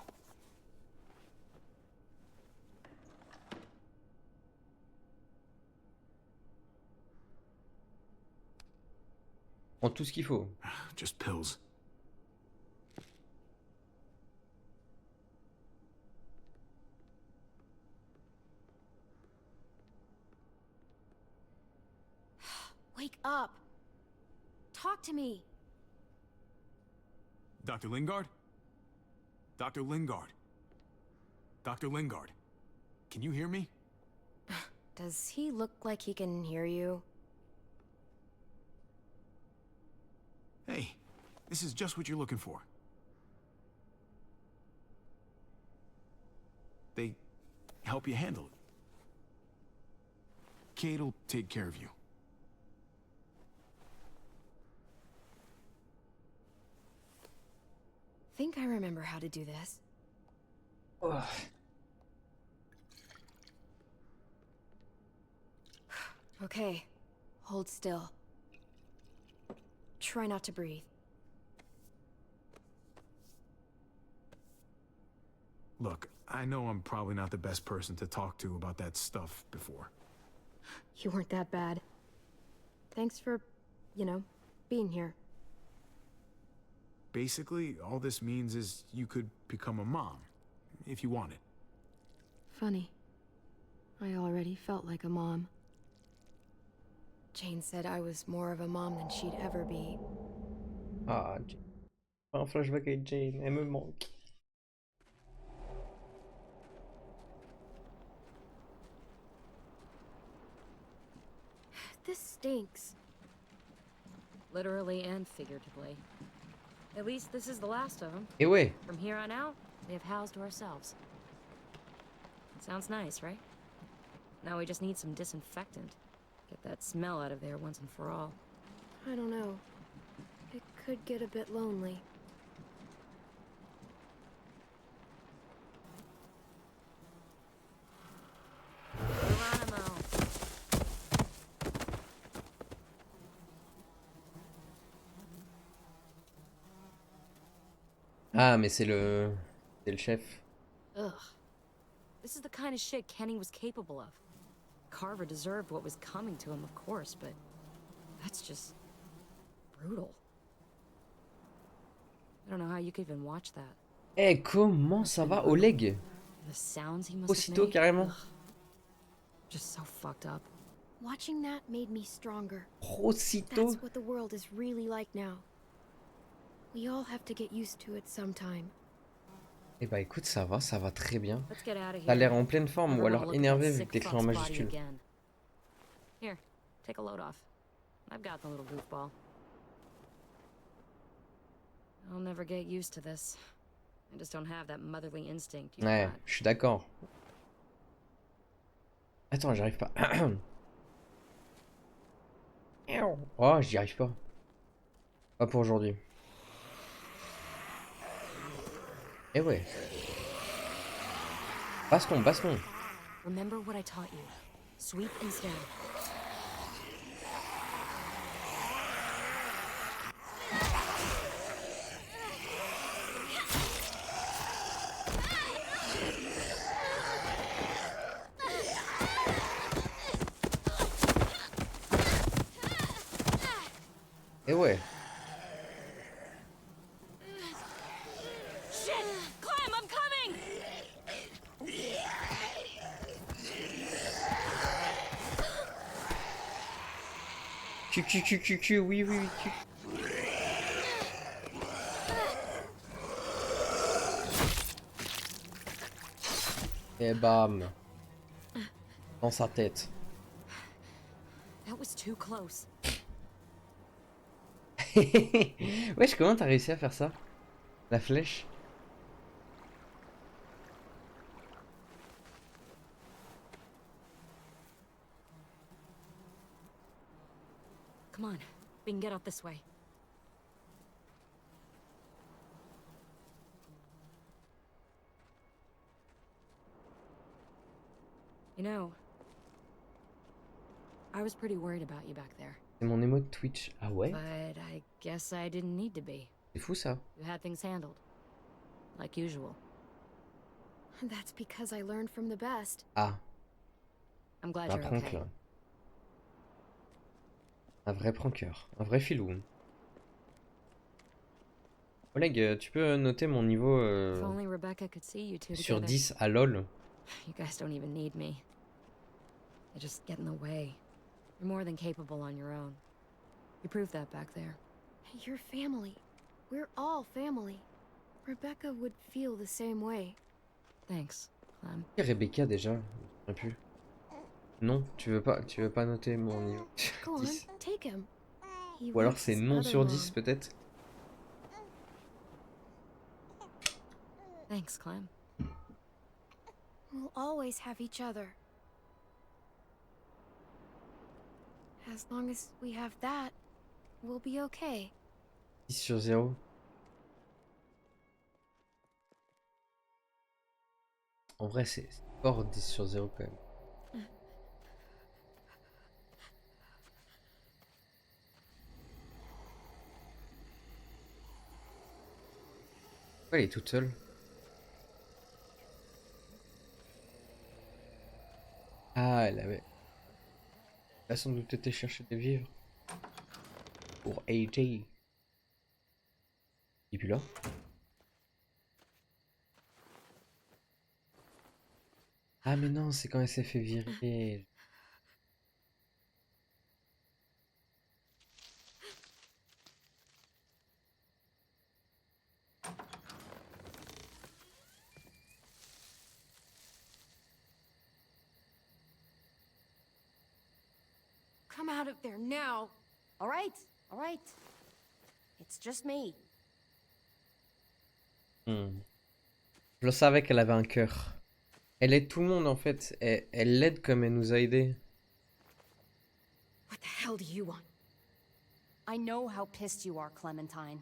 En tout ce qu'il faut. Just pills. Wake up! Talk to me! Dr. Lingard? Dr. Lingard? Dr. Lingard? Can you hear me? Does he look like he can hear you? Hey, this is just what you're looking for. They help you handle it. Kate'll take care of you. Think I remember how to do this. Ugh. Okay, hold still. Try not to breathe. Look, I know I'm probably not the best person to talk to about that stuff before. You weren't that bad. Thanks for, being here. Basically, all this means is you could become a mom, if you wanted. Funny. I already felt like a mom. Jane said I was more of a mom than she'd ever be. Ah, un flashback avec Jane, elle me manque. This stinks. Literally and figuratively. At least this is the last of them. Et ouais. From here on out, we have housed to ourselves. Sounds nice, right? Now we just need some disinfectant. Get that smell out of there once and for all. I don't know. It could get a bit lonely. Geronimo. Ah, mais c'est le chef. Ugh. This is the kind of shit Kenny was capable of. Carver deserved what was coming to him, of course, but that's just brutal. I don't know how you could even watch that. Eh, comment ça va, Oleg? The sounds he must have Aussitôt, made. carrément. Ugh. Just so fucked up. Watching that made me stronger. Aussitôt. That's what the world is really like now. We all have to get used to it sometime. Eh bah écoute, ça va très bien. Let's get out of T'as here. l'air en pleine forme Never ou wanna alors look at énervé that vu sick que t'écris en fuck's body majuscule. again. Here, take a load off. I've got the little goofball. I'll never get used to this. I just don't have that motherly instinct you've Ouais, got. je suis d'accord. Attends, j'arrive pas. Oh, j'y arrive pas. Pas pour aujourd'hui. Eh ouais. Baston, baston. Remember what I taught you. Sweep instead. Eh ouais. Shit! Clem, I'm coming! Oui, oui, oui. Et bam. Dans sa tête. That was too close. Wesh, comment t'as réussi à faire ça? La flèche? Come on, we can get out this way. You know, I was pretty worried about you back there. C'est mon émo de Twitch. Ah ouais? But I guess I didn't need to be. C'est fou ça. You had things handled. Like usual. That's because I learned from the best. Ah, I'm glad la you're prank okay. là. Un vrai pranker. Un vrai filou. Oleg, tu peux noter mon niveau If only Rebecca could see you two sur together. 10 à LOL. You guys don't even need me. They just get in the way. You're more than capable on your own. You proved that back there. You're family. We're all family. Rebecca would feel the same way. Thanks, Clem. Et Rebecca déjà, je me souviens plus. Non, tu veux pas noter mon niveau Go on, 10. take him. He Ou alors wants c'est his non other sur mom. 10 peut-être. Thanks, Clem. We'll always have each other. As long as we have that, we'll be okay. 10 sur 0. En vrai, c'est fort 10 sur 0 quand même. Pourquoi elle est toute seule? Ah, elle avait... Elle a sans doute été chercher des vivres. Pour AJ. Et puis là... Ah mais non, c'est quand elle s'est fait virer. Come out of there now. All right, all right. It's just me. Je le savais qu'elle avait un cœur. Elle aide tout le monde en fait. Elle l'aide comme elle nous a aidés. What the hell do you want? I know how pissed you are, Clementine.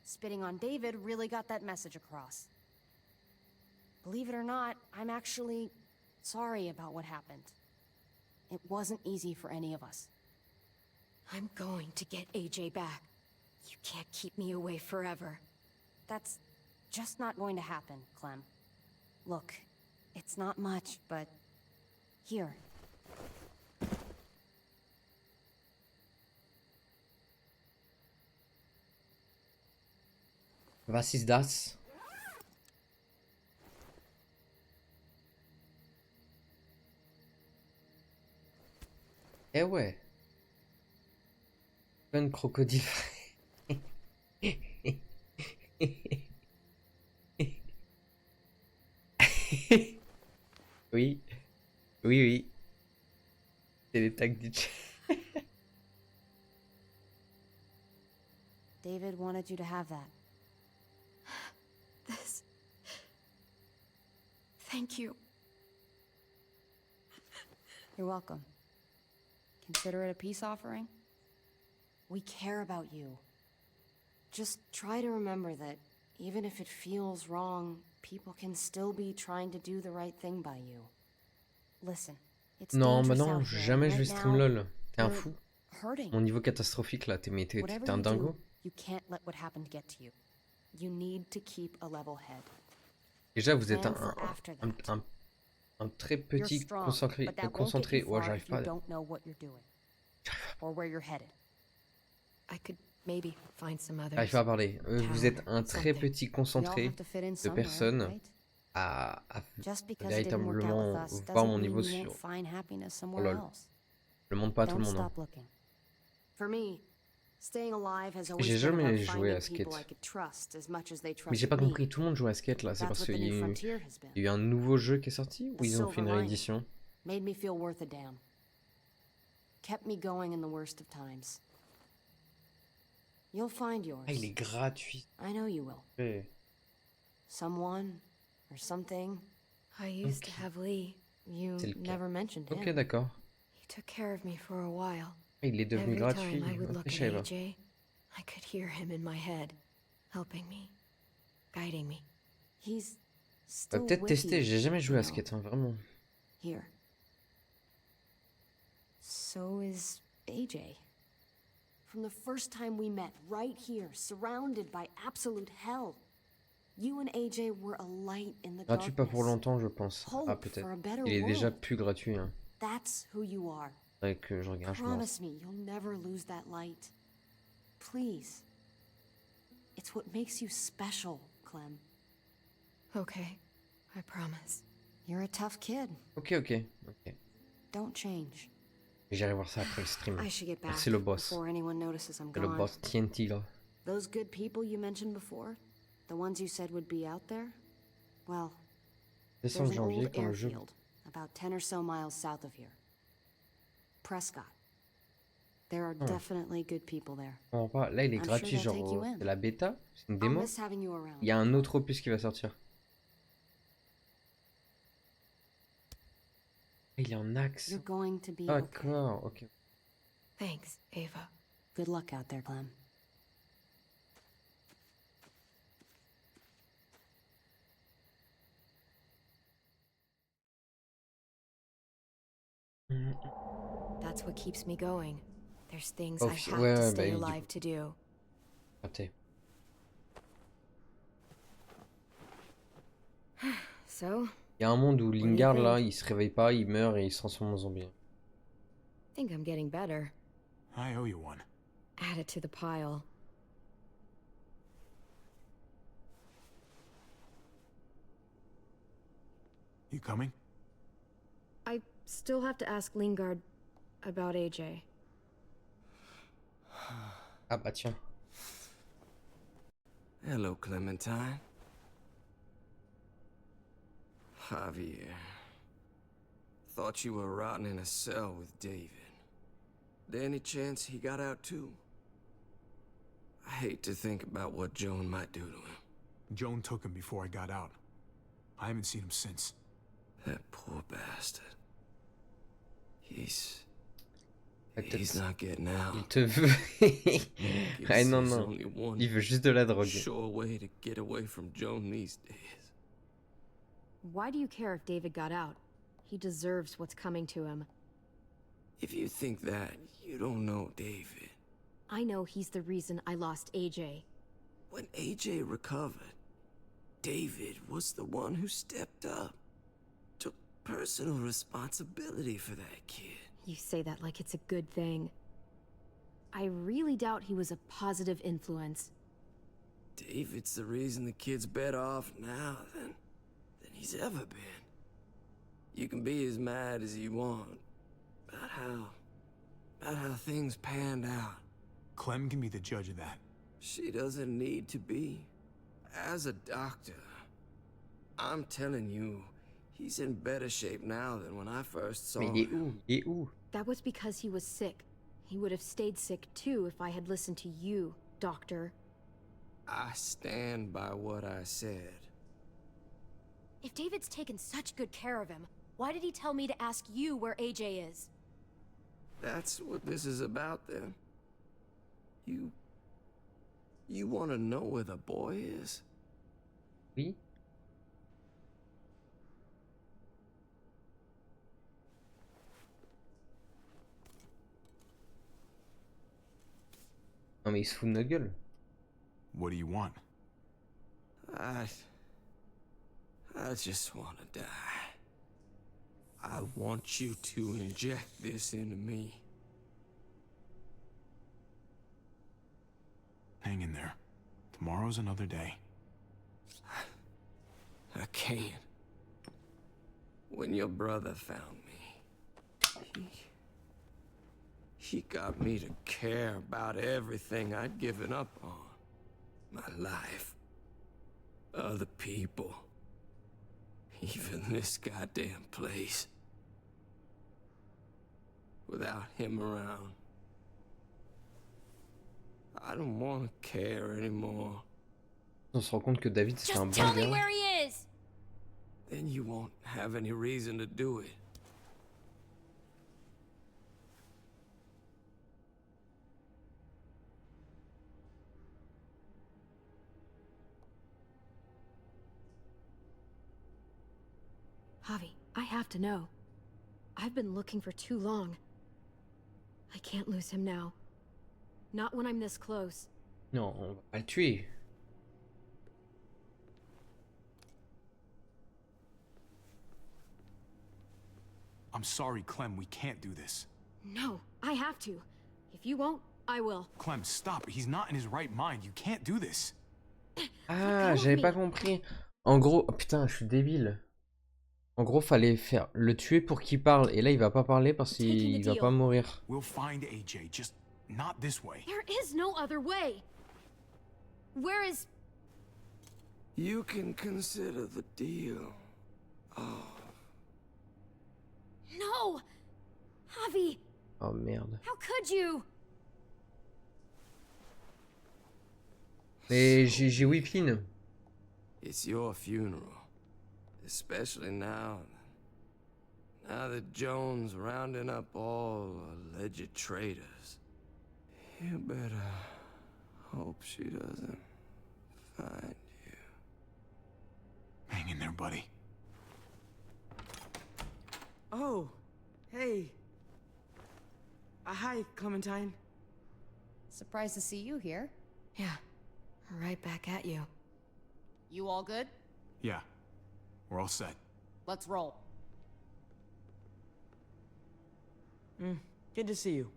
Spitting on David really got that message across. Believe it or not, I'm actually sorry about what happened. It wasn't easy for any of us. I'm going to get AJ back. You can't keep me away forever. That's just not going to happen, Clem. Look, it's not much, but... Here. Was ist das? Eh ouais. Plein de crocodiles. Oui. Oui, oui. C'est les tags du chat. David wanted you to have that. This. Thank you. You're welcome. Consider it a peace offering. We care about you. Just try to remember that even if it feels wrong, people can still be trying to do the right thing by you. Listen, it's Non, bah dangerous non, out there, jamais and je vais right stream now, LOL. T'es un you're fou. hurting. Mon niveau catastrophique là, t'es Whatever un you dingo. do, you can't let what happened get to you. You need to keep a level head. Déjà, vous êtes Plan for after that. un très You're petit strong, concentré. but that won't get Concentré. you Ouais, far j'arrive if you pas. don't know what you're doing or where you're headed. I could maybe find some others. J'arrive pas à parler. Vous êtes un très something. petit concentré de personnes à Just because it didn't work out véritablement with us voir mon doesn't niveau mean you sur won't find happiness somewhere LOL. else. Je le montre pas à tout Don't le monde. Hein. stop looking. For me, staying alive has J'ai always been jamais about joué à finding people Skate. I could trust as much as they Mais j'ai trusted pas me. compris, tout le monde joue à Skate là. C'est That's parce what qu'il the y a new eu, frontier has been. il y a eu un nouveau jeu qui est sorti ou The ils ont fait une silver lining. réédition? Made me feel worth a damn. Kept me going in the worst of times. You'll find yours. Ah, il est gratuit. I know you will. Ouais. Someone or something. I used to have Lee. You C'est le cas. never mentioned him. Ok, d'accord. He took care of me for a while. Ah, il est devenu Every gratuit. time I would Ok, look je at savais pas. AJ, I could hear him in my head, helping me, guiding me. He's On still va peut-être with tester. you, J'ai jamais joué à you know. Skate, hein, vraiment. Here. So is AJ. From the first time we met, right here, surrounded by absolute hell, you and AJ were a light in the Gratuit pas pour darkness. longtemps, je pense. Hope Ah, peut-être. for a better Il est déjà world. plus gratuit. Hein. That's who you are. Faudrait que je regarde, je pense. Promise me you'll never lose that light. Please. It's what makes you special, Clem. Okay, I promise. You're a tough kid. Ok, ok. Ok. Don't change. J'irai voir ça après le stream. I should get back Merci le boss. before anyone notices I'm C'est le gone. boss TNT là. Those good people you mentioned before, the ones you said would be out there, well, there's Décembre, an janvier, old quand le jeu. airfield about 10 or so miles south of here. Prescott. There are Oh. definitely good people there. On va pas. Là, il est I'm gratuit, sure they'll take you genre. in. C'est la bêta? C'est une I'll démo? miss having you around. Il y a un autre opus qui va sortir. Ah, il est en axe. You're going to be okay. D'accord, ok. Thanks, Ava. Good luck out there, Clem. That's what keeps me going. There's things Oh, I have ouais, to ouais, stay bah, du alive to do. Raté. So, Il y a un monde où do you Lingard là, think? il se réveille pas, il meurt et il se transforme en zombie. I think I'm getting better. I owe you one. Add it to the pile. You coming? I still have to ask Lingard about AJ. Ah bah tiens. Hello, Clementine. Javier. Thought you were rotting in a cell with David. There any chance he got out too? I hate to think about what Joan might do to him. Joan took him before I got out. I haven't seen him since. That poor bastard. He's He's not getting out. Il te veut. Ah non, There's non. only one Il veut juste de la drogue. sure way to get away from Joan these days. Why do you care if David got out? He deserves what's coming to him. If you think that, you don't know David. I know he's the reason I lost AJ. When AJ recovered, David was the one who stepped up. Took personal responsibility for that kid. You say that like it's a good thing. I really doubt he was a positive influence. David's the reason the kid's better off now than he's ever been. You can be as mad as you want about how things panned out. Clem can be the judge of that. She doesn't need to be. As a doctor, I'm telling you, he's in better shape now than when I first saw Mais il est him. où? Il est où? That was because he was sick. He would have stayed sick too if I had listened to you, Doctor. I stand by what I said. If David's taken such good care of him, why did he tell me to ask you where AJ is? That's what this is about, then. You want to know where the boy is? Oui. Non mais il se fout de notre gueule. What do you want? I just want to die. I want you to inject this into me. Hang in there. Tomorrow's another day. I can't. When your brother found me, he got me to care about everything I'd given up on. My life. Other people. Even this goddamn place. Without him around, I don't want to care anymore. On se rend compte que David c'est un Just bon tell me gars. where he is! Then you won't have any reason to do it. Javi, I have to know. I've been looking for too long. I can't lose him now. Not when I'm this close. Non, on va pas le tuer. I'm sorry, Clem, we can't do this. No, I have to. If you won't, I will. Clem, stop. He's not in his right mind. You can't do this. Ah, j'avais pas compris. En gros, oh, putain, je suis débile. En gros, fallait faire le tuer pour qu'il parle. Et là, il va pas parler parce qu'il va pas mourir. We'll find AJ, just not this way. There is no other way. Where is... You can consider the deal. Oh. No! Javi, Oh merde. how could you? Mais j'ai whipping. It's your funeral. Especially now that Joan's rounding up all alleged traitors. You better hope she doesn't find you. Hang in there, buddy. Oh, hey. Hi, Clementine. Surprised to see you here. Yeah, right back at you. You all good? Yeah, we're all set. Let's roll. Good to see you.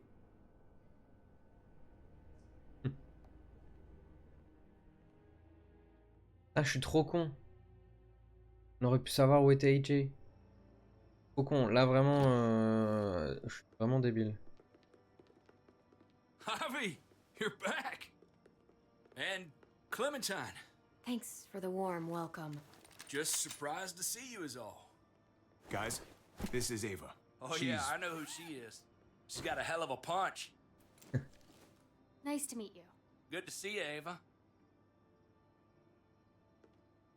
Ah, je suis trop con. On aurait pu savoir où était AJ. Trop con. Là, vraiment, je suis vraiment débile. Javi, you're back. And Clementine. Thanks for the warm welcome. Just surprised to see you is all. Guys, this is Ava. Oh yeah, I know who she is. She's got a hell of a punch. Nice to meet you. Good to see you, Ava.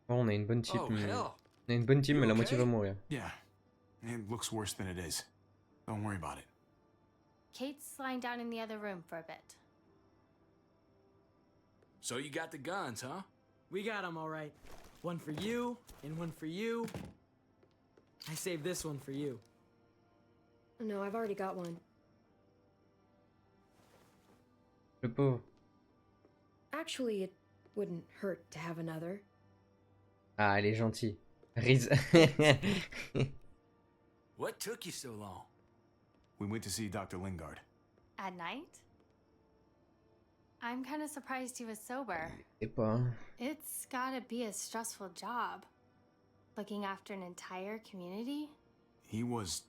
Bon, on a une bonne team. Oh, hell. On a une bonne team, mais la moitié va mourir. Yeah, it looks worse than it is. Don't worry about it. Kate's lying down in the other room for a bit. So you got the guns, huh? We got them all right. One for you, and one for you. I saved this one for you. No, I've already got one. Le pauvre. Actually, it wouldn't hurt to have another. Ah, elle est gentille. Riz. What took you so long? We went to see Dr. Lingard. At night? I'm kind of surprised he was sober. C'est pas. It's gotta be a stressful job. Looking after an entire community? He was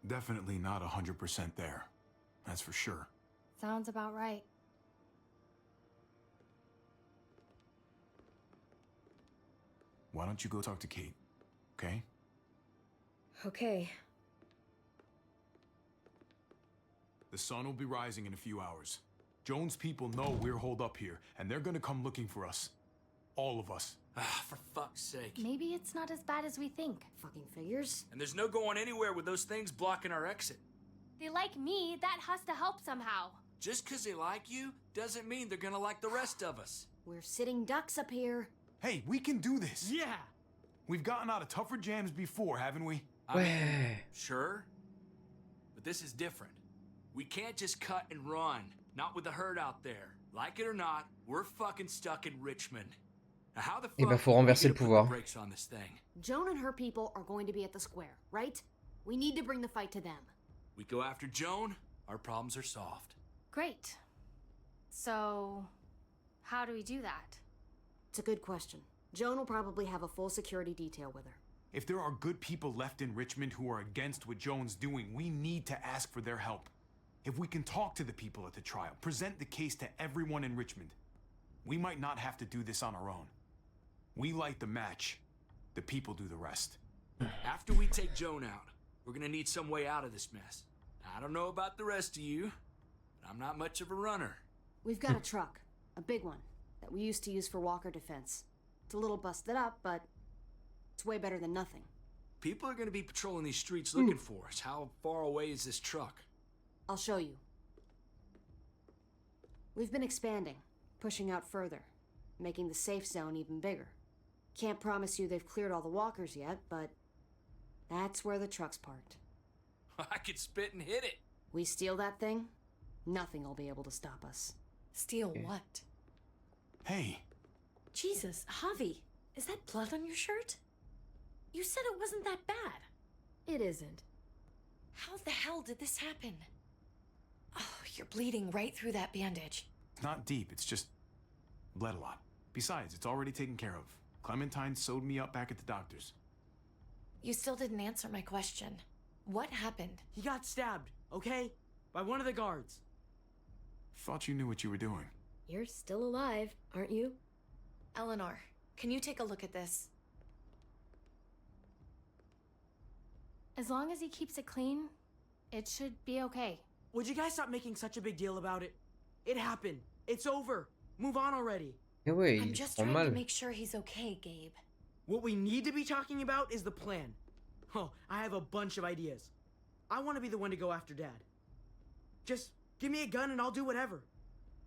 definitely not 100% there. That's for sure. Sounds about right. Why don't you go talk to Kate, okay? Okay. The sun will be rising in a few hours. Jones' people know we're holed up here, and they're gonna come looking for us. All of us. Ah, for fuck's sake. Maybe it's not as bad as we think. Fucking figures. And there's no going anywhere with those things blocking our exit. They like me, that has to help somehow. Just 'cause they like you doesn't mean they're gonna like the rest of us. We're sitting ducks up here. Hey, we can do this. Yeah! We've gotten out of tougher jams before, haven't we? I mean, sure. But this is different. We can't just cut and run. Not with the herd out there. Like it or not, we're fucking stuck in Richmond. Now how the fuck Eh ben, faut renverser le are we gonna put pouvoir. the brakes on this thing? Joan and her people are going to be at the square, right? We need to bring the fight to them. We go after Joan, our problems are solved. Great. So, how do we do that? It's a good question. Joan will probably have a full security detail with her. If there are good people left in Richmond who are against what Joan's doing, we need to ask for their help. If we can talk to the people at the trial, present the case to everyone in Richmond, we might not have to do this on our own. We light the match, the people do the rest. After we take Joan out, we're gonna need some way out of this mess. I don't know about the rest of you, but I'm not much of a runner. We've got a truck, a big one, that we used to use for walker defense. It's a little busted up, but it's way better than nothing. People are gonna be patrolling these streets looking for us. How far away is this truck? I'll show you. We've been expanding, pushing out further, making the safe zone even bigger. Can't promise you they've cleared all the walkers yet, but that's where the truck's parked. I could spit and hit it. We steal that thing, nothing will be able to stop us. Steal what? Hey, Jesus, Javi, is that blood on your shirt? You said it wasn't that bad. It isn't. How the hell did this happen? Oh, you're bleeding right through that bandage. it's not deep, it's just bled a lot. Besides, it's already taken care of. Clementine sewed me up back at the doctor's. You still didn't answer my question. What happened? He got stabbed, okay? By one of the guards. Thought you knew what you were doing. You're still alive, aren't you? Eleanor, can you take a look at this? As long as he keeps it clean, it should be okay. Would you guys stop making such a big deal about it? It happened. It's over. Move on already. Eh ouais, I'm il just prend trying mal. to make sure he's okay, Gabe. What we need to be talking about is the plan. Oh, I have a bunch of ideas. I want to be the one to go after Dad. Just give me a gun and I'll do whatever.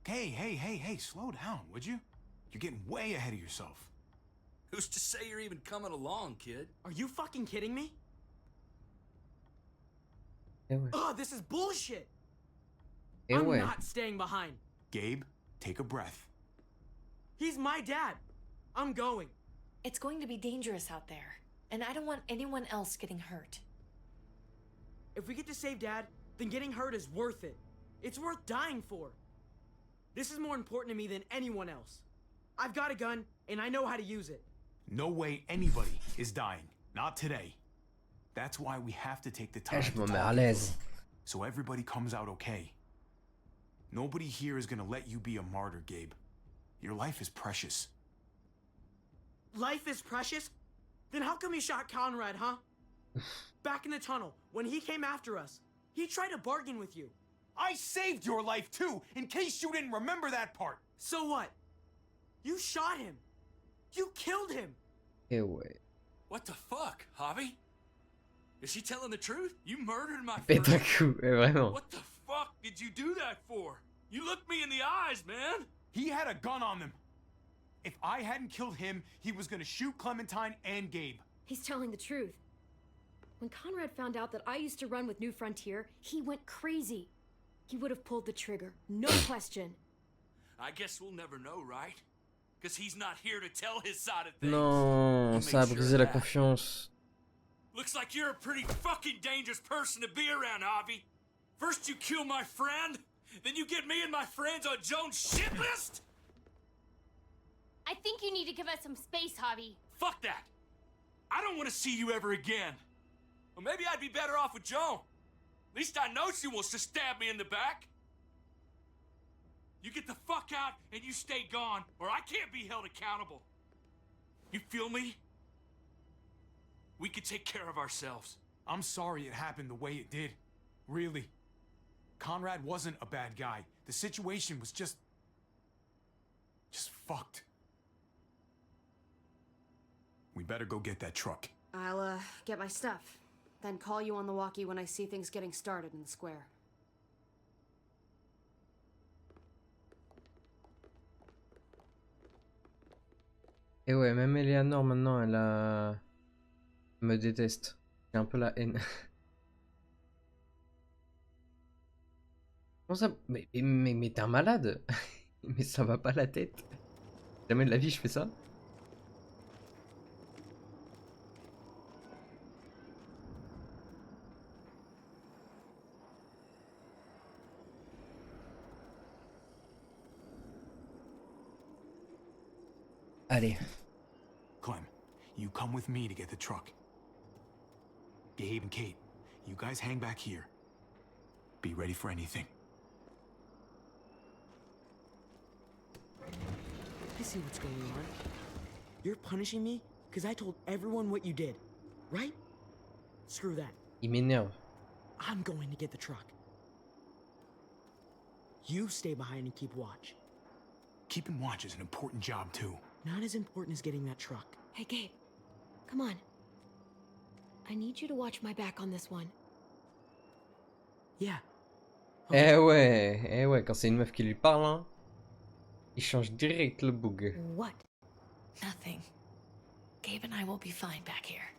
Hey, slow down, would you? You're getting way ahead of yourself. Who's to say you're even coming along, kid? Are you fucking kidding me? Eh ouais. Ugh, this is bullshit! Eh I'm ouais. not staying behind. Gabe, take a breath. He's my dad. I'm going. It's going to be dangerous out there, and I don't want anyone else getting hurt. If we get to save Dad, then getting hurt is worth it. It's worth dying for. This is more important to me than anyone else. I've got a gun, and I know how to use it. No way anybody is dying. Not today. That's why we have to take the time Je to me mets talk à l'aise. so everybody comes out okay. Nobody here is gonna let you be a martyr, Gabe. Your life is precious. Life is precious? Then how come you shot Conrad, huh? Back in the tunnel, when he came after us, he tried to bargain with you. I saved your life too, in case you didn't remember that part. So what? You shot him. You killed him. Eh ouais. What the fuck, Javi? Is she telling the truth? You murdered my Pète un friend? coup, eh, vraiment. What the fuck? did you do that for? You looked me in the eyes, man. He had a gun on them. If I hadn't killed him, he was gonna shoot Clementine and Gabe. He's telling the truth. When Conrad found out that I used to run with New Frontier, he went crazy. He would have pulled the trigger, no question. I guess we'll never know, right? Because he's not here to tell his side of things. Non, ça a brisé la confiance. Looks like you're a pretty fucking dangerous person to be around, Javi. First you kill my friend, then you get me and my friends on Jones' shit list? I think you need to give us some space, Javi. Fuck that. I don't want to see you ever again. Well, maybe I'd be better off with Joan. At least I know she wants to stab me in the back. You get the fuck out and you stay gone, or I can't be held accountable. You feel me? We can take care of ourselves. I'm sorry it happened the way it did. Really. Conrad wasn't a bad guy. The situation was just fucked. We better go get that truck. I'll, get my stuff. Then call you on the walkie when I see things getting started in the square. Et ouais, même Eleanor maintenant, elle me déteste. J'ai un peu la haine. Comment ça? Mais t'es un malade. Mais ça va pas la tête. Jamais de la vie je fais ça. Allez. Clem, you come with me to get the truck. Gabe and Kate, you guys hang back here. Be ready for anything. I see what's going on. You're punishing me because I told everyone what you did, right? Screw that. Il m'énerve. I'm going to get the truck. You stay behind and keep watch. Keeping watch is an important job, too. Not as important as getting that truck. Hey, Gabe. Come on. I need you to watch my back on this one. Yeah. Eh ouais, quand c'est une meuf qui lui parle, hein, il change direct le bug. What? Nothing. Gabe and I will be fine back here.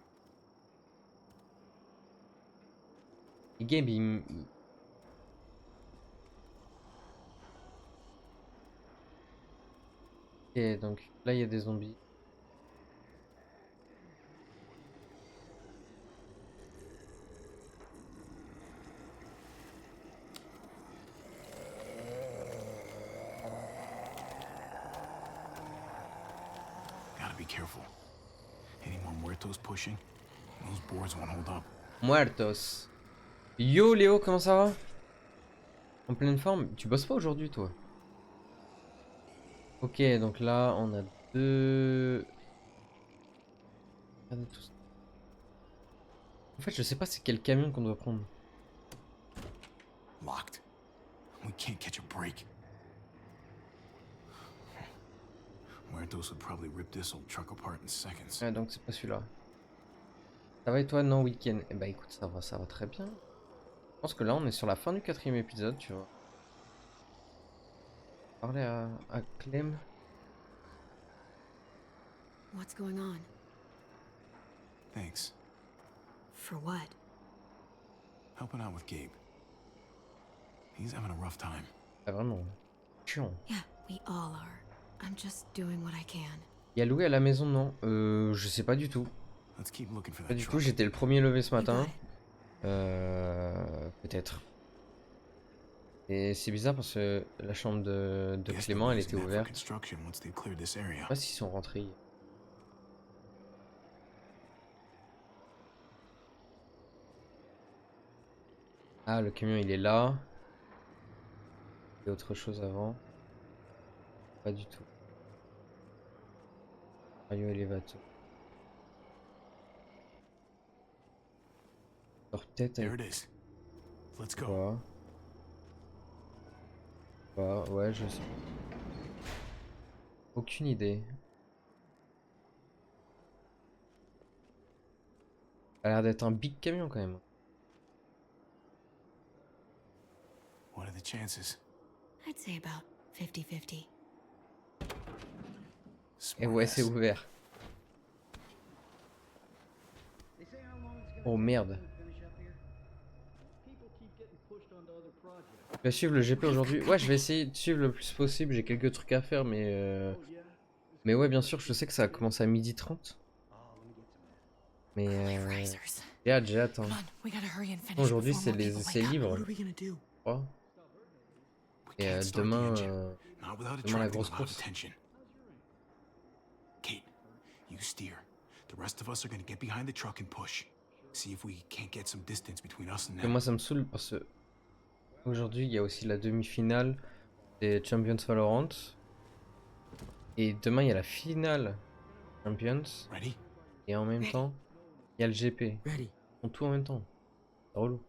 Et Gabe, Ok, donc là il y a des zombies. Gotta be careful. Any more muertos pushing? Those boards won't hold up. Muertos. Yo Léo, comment ça va? En pleine forme? Tu bosses pas aujourd'hui toi? Ok, donc là on a deux... Regardez tout ça. En fait je sais pas c'est quel camion qu'on doit prendre. Locked. We can't catch a break. Muertos would probably rip this old truck apart in seconds. Ouais, donc c'est pas celui-là. Ça va et toi, non week-end? Eh bah écoute, ça va très bien. Je pense que là on est sur la fin du 4e épisode, tu vois. Parler à Clem. What's going on? Thanks. For what? Helping out with Gabe. He's having a rough time. Ah, vraiment. Chiant. Yeah, we all are. I'm just doing what I can. Il y a loué à la maison, non? Je sais pas du tout. Let's keep looking for Pas that du tout, truck. j'étais le premier levé ce matin. Peut-être. Et c'est bizarre parce que la chambre de Guess Clément, they're elle using était that for ouverte. construction once they've cleared this Je area. sais pas s'ils sont rentrés. Ah, le camion il est là. Il y a autre chose avant. Pas du tout. Radio élévateur. Alors peut-être There avec it is. Let's go. quoi? Ouais, je sais. Aucune idée. Ça a l'air d'être un big camion quand même. What are the chances? I'd say about 50-50. Et ouais, c'est ouvert. Oh merde. Je vais suivre le GP aujourd'hui. Ouais, je vais essayer de suivre le plus possible. J'ai quelques trucs à faire, mais ouais, bien sûr, je sais que ça a commencé à 12h30. Mais j'ai hâte, hein. Aujourd'hui, c'est les essais libres, je crois. Et demain, demain la grosse course. Kate, you steer. The rest of us are gonna get behind the truck and push. See if we can't get some distance between us and Et them. moi, ça me saoule parce que aujourd'hui, il y a aussi la demi-finale des Champions Valorant. Et demain, il y a la finale Champions. Et en même temps, il y a le GP. Ils font tout en même temps. C'est relou.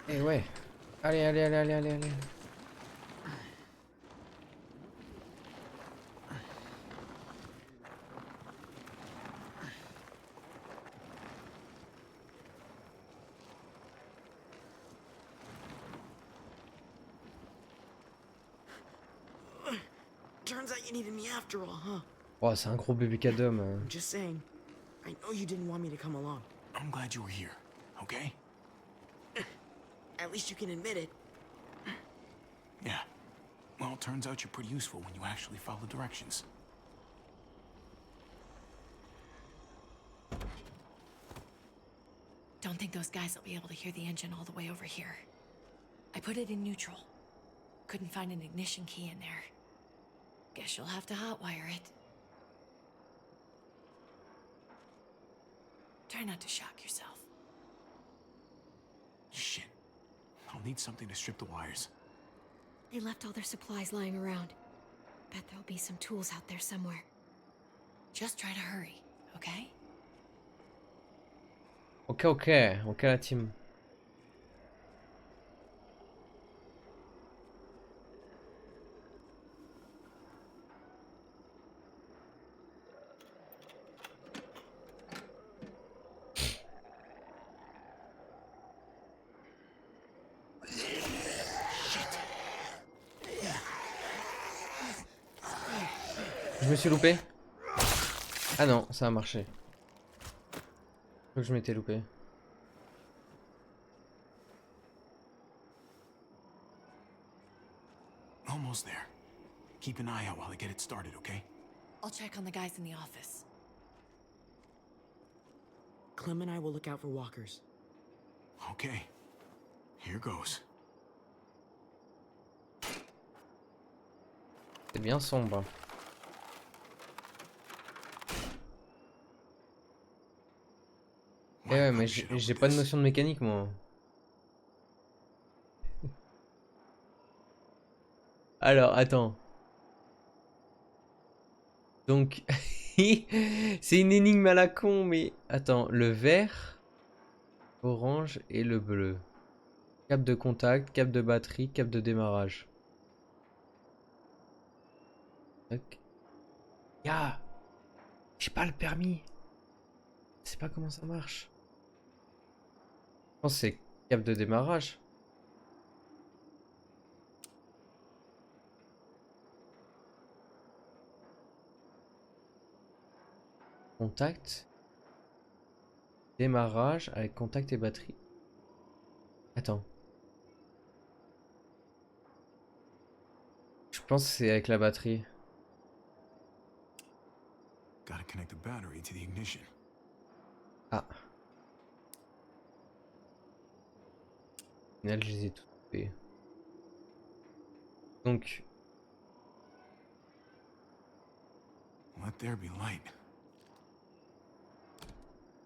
Eh ouais. Allez, allez, allez, allez, allez, allez. Turns out you needed me after all, huh? Oh, c'est un gros bébé cadom. I'm just saying. I know you didn't want me to come along. I'm glad you were here, okay? At least you can admit it. Yeah. Well, it turns out you're pretty useful when you actually follow directions. Don't think those guys will be able to hear the engine all the way over here. I put it in neutral. Couldn't find an ignition key in there. Guess you'll have to hotwire it. Try not to shock yourself. Shit. I'll need something to strip the wires. They left all their supplies lying around. Bet there'll be some tools out there somewhere. Just try to hurry, okay? Ok, ok. Ok, la team. Je me suis loupé. Ah non, ça a marché. Je crois que je m'étais loupé. Almost there. Keep an eye out while I get it started, okay? I'll check on the guys in the office. Clem and I will look out for walkers. Okay. Here goes. C'est bien sombre. Eh ouais, mais j'ai pas de notion de mécanique, moi. Alors, attends. Donc, c'est une énigme à la con, mais... Attends, le vert, orange et le bleu. Cap de contact, cap de batterie, cap de démarrage. Tac. Ya, j'ai pas le permis. Je sais pas comment ça marche. Je pense que c'est cap de démarrage. Contact. Démarrage avec contact et batterie. Attends. Je pense que c'est avec la batterie. Gotta connect the battery to the ignition. Ah. Au final, je les ai tous fait. Donc. Let there be light.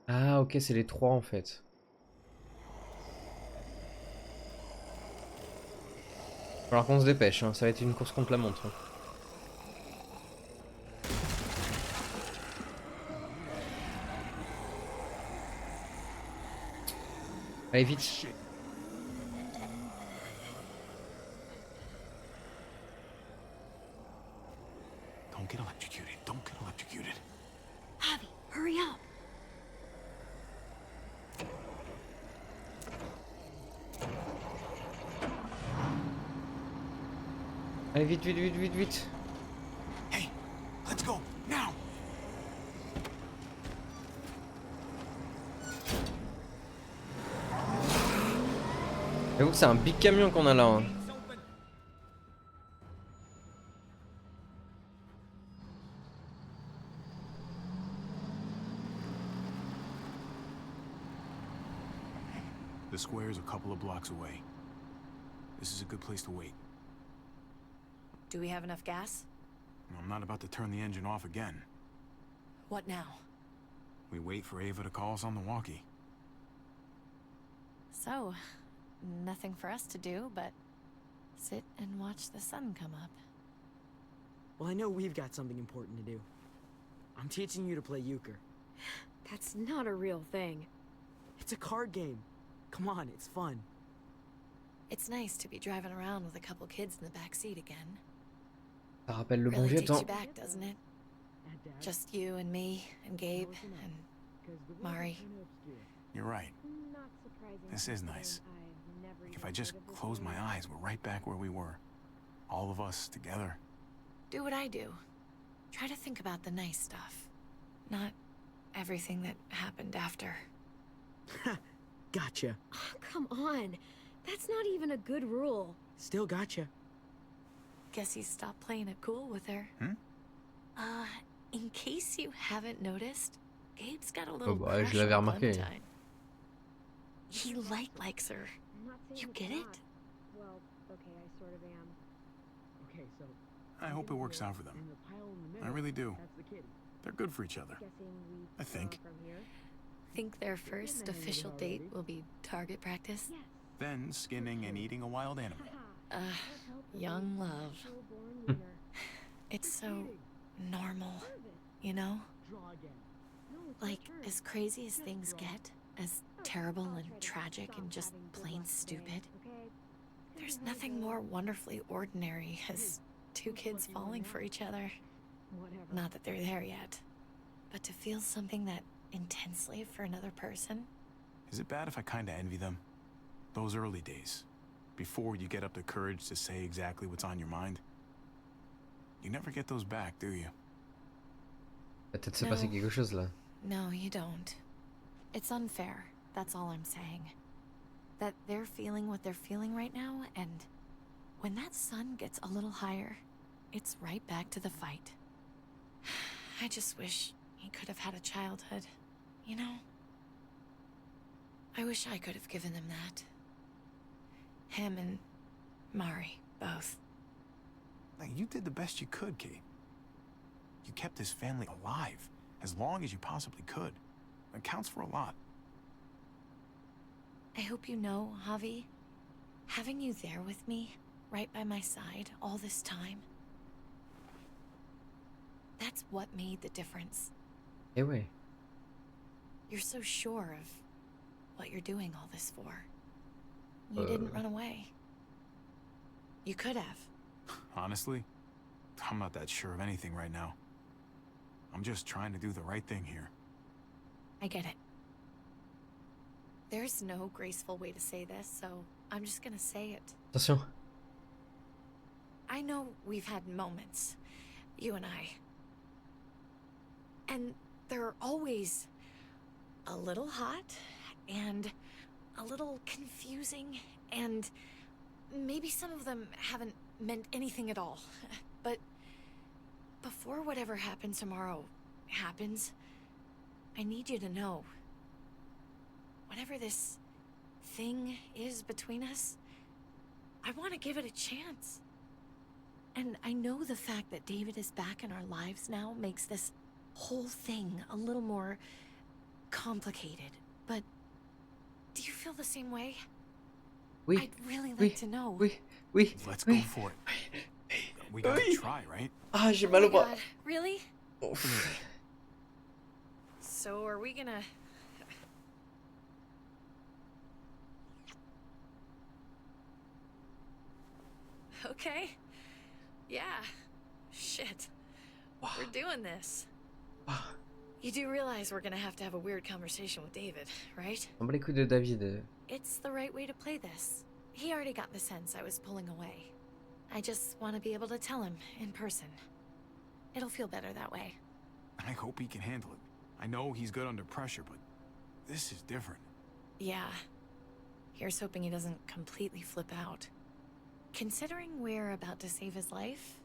Ah, ok, c'est les trois en fait. Va falloir qu'on se dépêche, hein. Ça va être une course contre la montre. Hein. Allez, vite. Don't get electrocuted. Don't get electrocuted. Javi, hurry up. Allez, vite, vite, vite, vite, vite. Hey, let's go, now! J'avoue que c'est un big camion qu'on a là. Hein. The square is a couple of blocks away. This is a good place to wait. Do we have enough gas? I'm not about to turn the engine off again. What now? We wait for Ava to call us on the walkie. So, nothing for us to do but sit and watch the sun come up. Well, I know we've got something important to do. I'm teaching you to play euchre. That's not a real thing. It's a card game. Come on, it's fun. It's nice to be driving around with a couple kids in the back seat again. Ça rappelle le bon Really vieux takes you temps. back, doesn't it? Just you and me and Gabe and Mari. You're right. This is nice. If I just close my eyes, we're right back where we were. All of us together. Do what I do. Try to think about the nice stuff. Not everything that happened after. Gotcha. Oh, come on. That's not even a good rule. Still gotcha. Guess he stopped playing it cool with her. In case you haven't noticed, Gabe's got a little bah, crush je l'avais on remarqué. Clementine. He likes her. You get it? Well, okay, I sort of am. Okay, so I hope it works out for them. I really do. They're good for each other. I think. Think their first official date will be target practice? Then skinning and eating a wild animal. Young love. It's so normal, you know? Like, as crazy as things get, as terrible and tragic and just plain stupid, there's nothing more wonderfully ordinary as two kids falling for each other. Not that they're there yet, but to feel something that intensely for another person. Is it bad if I kinda envy them? Those early days, before you get up the courage to say exactly what's on your mind. You never get those back, do you? Peut-être s'est passé quelque chose là. No, you don't. It's unfair, that's all I'm saying. That they're feeling what they're feeling right now, and when that sun gets a little higher, it's right back to the fight. I just wish he could have had a childhood, you know? I wish I could have given them that. Him and Mari, both. Like, you did the best you could, Kate. You kept this family alive as long as you possibly could. It counts for a lot. I hope you know, Javi, having you there with me, right by my side, all this time, that's what made the difference. Eh ouais. You're so sure of what you're doing all this for. You didn't run away. You could have. Honestly, I'm not that sure of anything right now. I'm just trying to do the right thing here. I get it. There's no graceful way to say this, so I'm just gonna say it. Attention. I know we've had moments, you and I. And they're always a little hot and a little confusing, and maybe some of them haven't meant anything at all. But before whatever happens tomorrow happens, I need you to know, whatever this thing is between us, I want to give it a chance. And I know the fact that David is back in our lives now makes this whole thing a little more complicated, but do you feel the same way? Oui. I'd really like to know. Oui. Oui. Let's go for it. We gotta try, right? Ah, j'ai Oh mal my au bras. God, really? Ouf. So are we gonna... Okay. Yeah. Shit. We're doing this. You do realize we're gonna have to have a weird conversation with David, right? On bat les couilles de David. It's the right way to play this. He already got the sense I was pulling away. I just want to be able to tell him in person. It'll feel better that way. I hope he can handle it. I know he's good under pressure, but this is different. Yeah. Here's hoping he doesn't completely flip out. Considering we're about to save his life,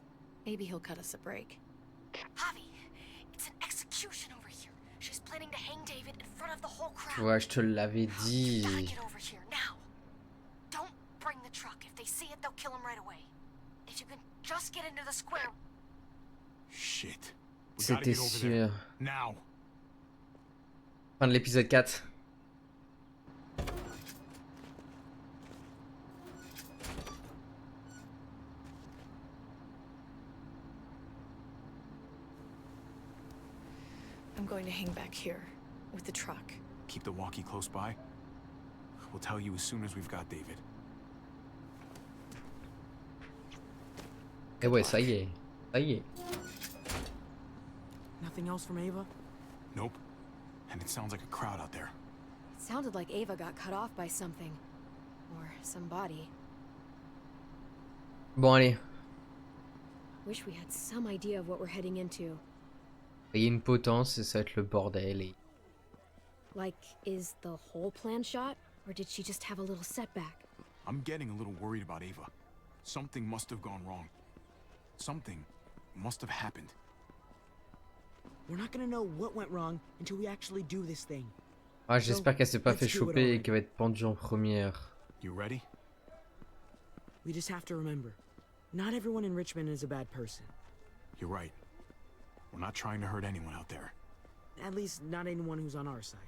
maybe he'll cut us a break. Javi, it's an execution over here. She's planning to hang David in front of the whole crowd. Tu vois, je te l'avais dit. Gotta get over here now. Don't bring the truck. If they see it, they'll kill him right away. If you can just get into the square. Shit. C'était sûr. Now. Fin de l'épisode 4. I'm going to hang back here with the truck. Keep the walkie close by. We'll tell you as soon as we've got David. Eh ouais, ça y est. Ça y est. Nothing else from Ava? Nope. And it sounds like a crowd out there. It sounded like Ava got cut off by something. Or somebody. Bon, allez. Wish we had some idea of what we're heading into. Il y a une potence et ça va être le bordel. Et... Like, is the whole plan shot? Or did she just have a little setback? I'm getting a little worried about Ava. Something must have gone wrong. Something must have happened. We're not gonna know what went wrong until we actually do this thing. Ah, j'espère qu'elle s'est pas fait choper et qu'elle va être pendue en première. You ready? We just have to remember, not everyone in Richmond is a bad person. You're right. We're not trying to hurt anyone out there. At least not anyone who's on our side.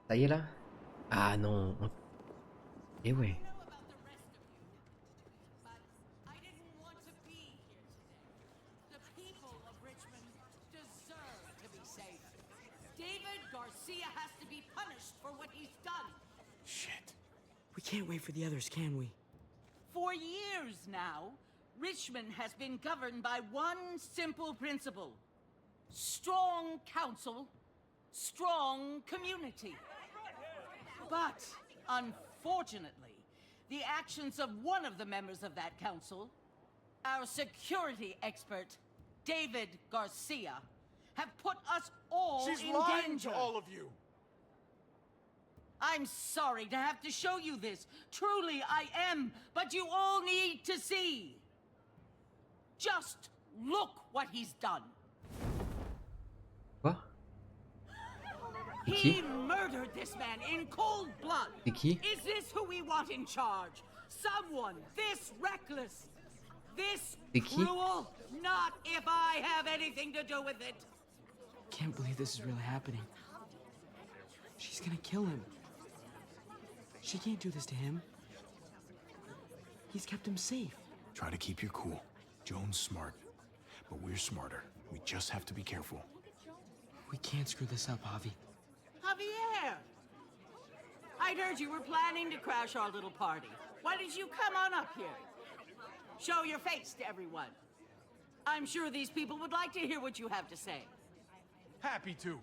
Ça y est là? Ah non. Eh ouais. David Garcia has to be punished for what he's done. Shit. We can't wait for the others, can we? For years now, Richmond has been governed by one simple principle. Strong council, strong community. But, unfortunately, the actions of one of the members of that council, our security expert, David Garcia, have put us all She's in lying danger. to all of you. I'm sorry to have to show you this. Truly, I am. But you all need to see. Just look what he's done. Quoi? He murdered this man in cold blood. C'est qui? Is this who we want in charge? Someone this reckless, this C'est qui? cruel? Not if I have anything to do with it. Can't believe this is really happening. She's gonna kill him. She can't do this to him. He's kept him safe. Try to keep your cool. Joan's smart, but we're smarter. We just have to be careful. We can't screw this up, Javi. Javier! I'd heard you were planning to crash our little party. Why did you come on up here? Show your face to everyone. I'm sure these people would like to hear what you have to say. Happy to.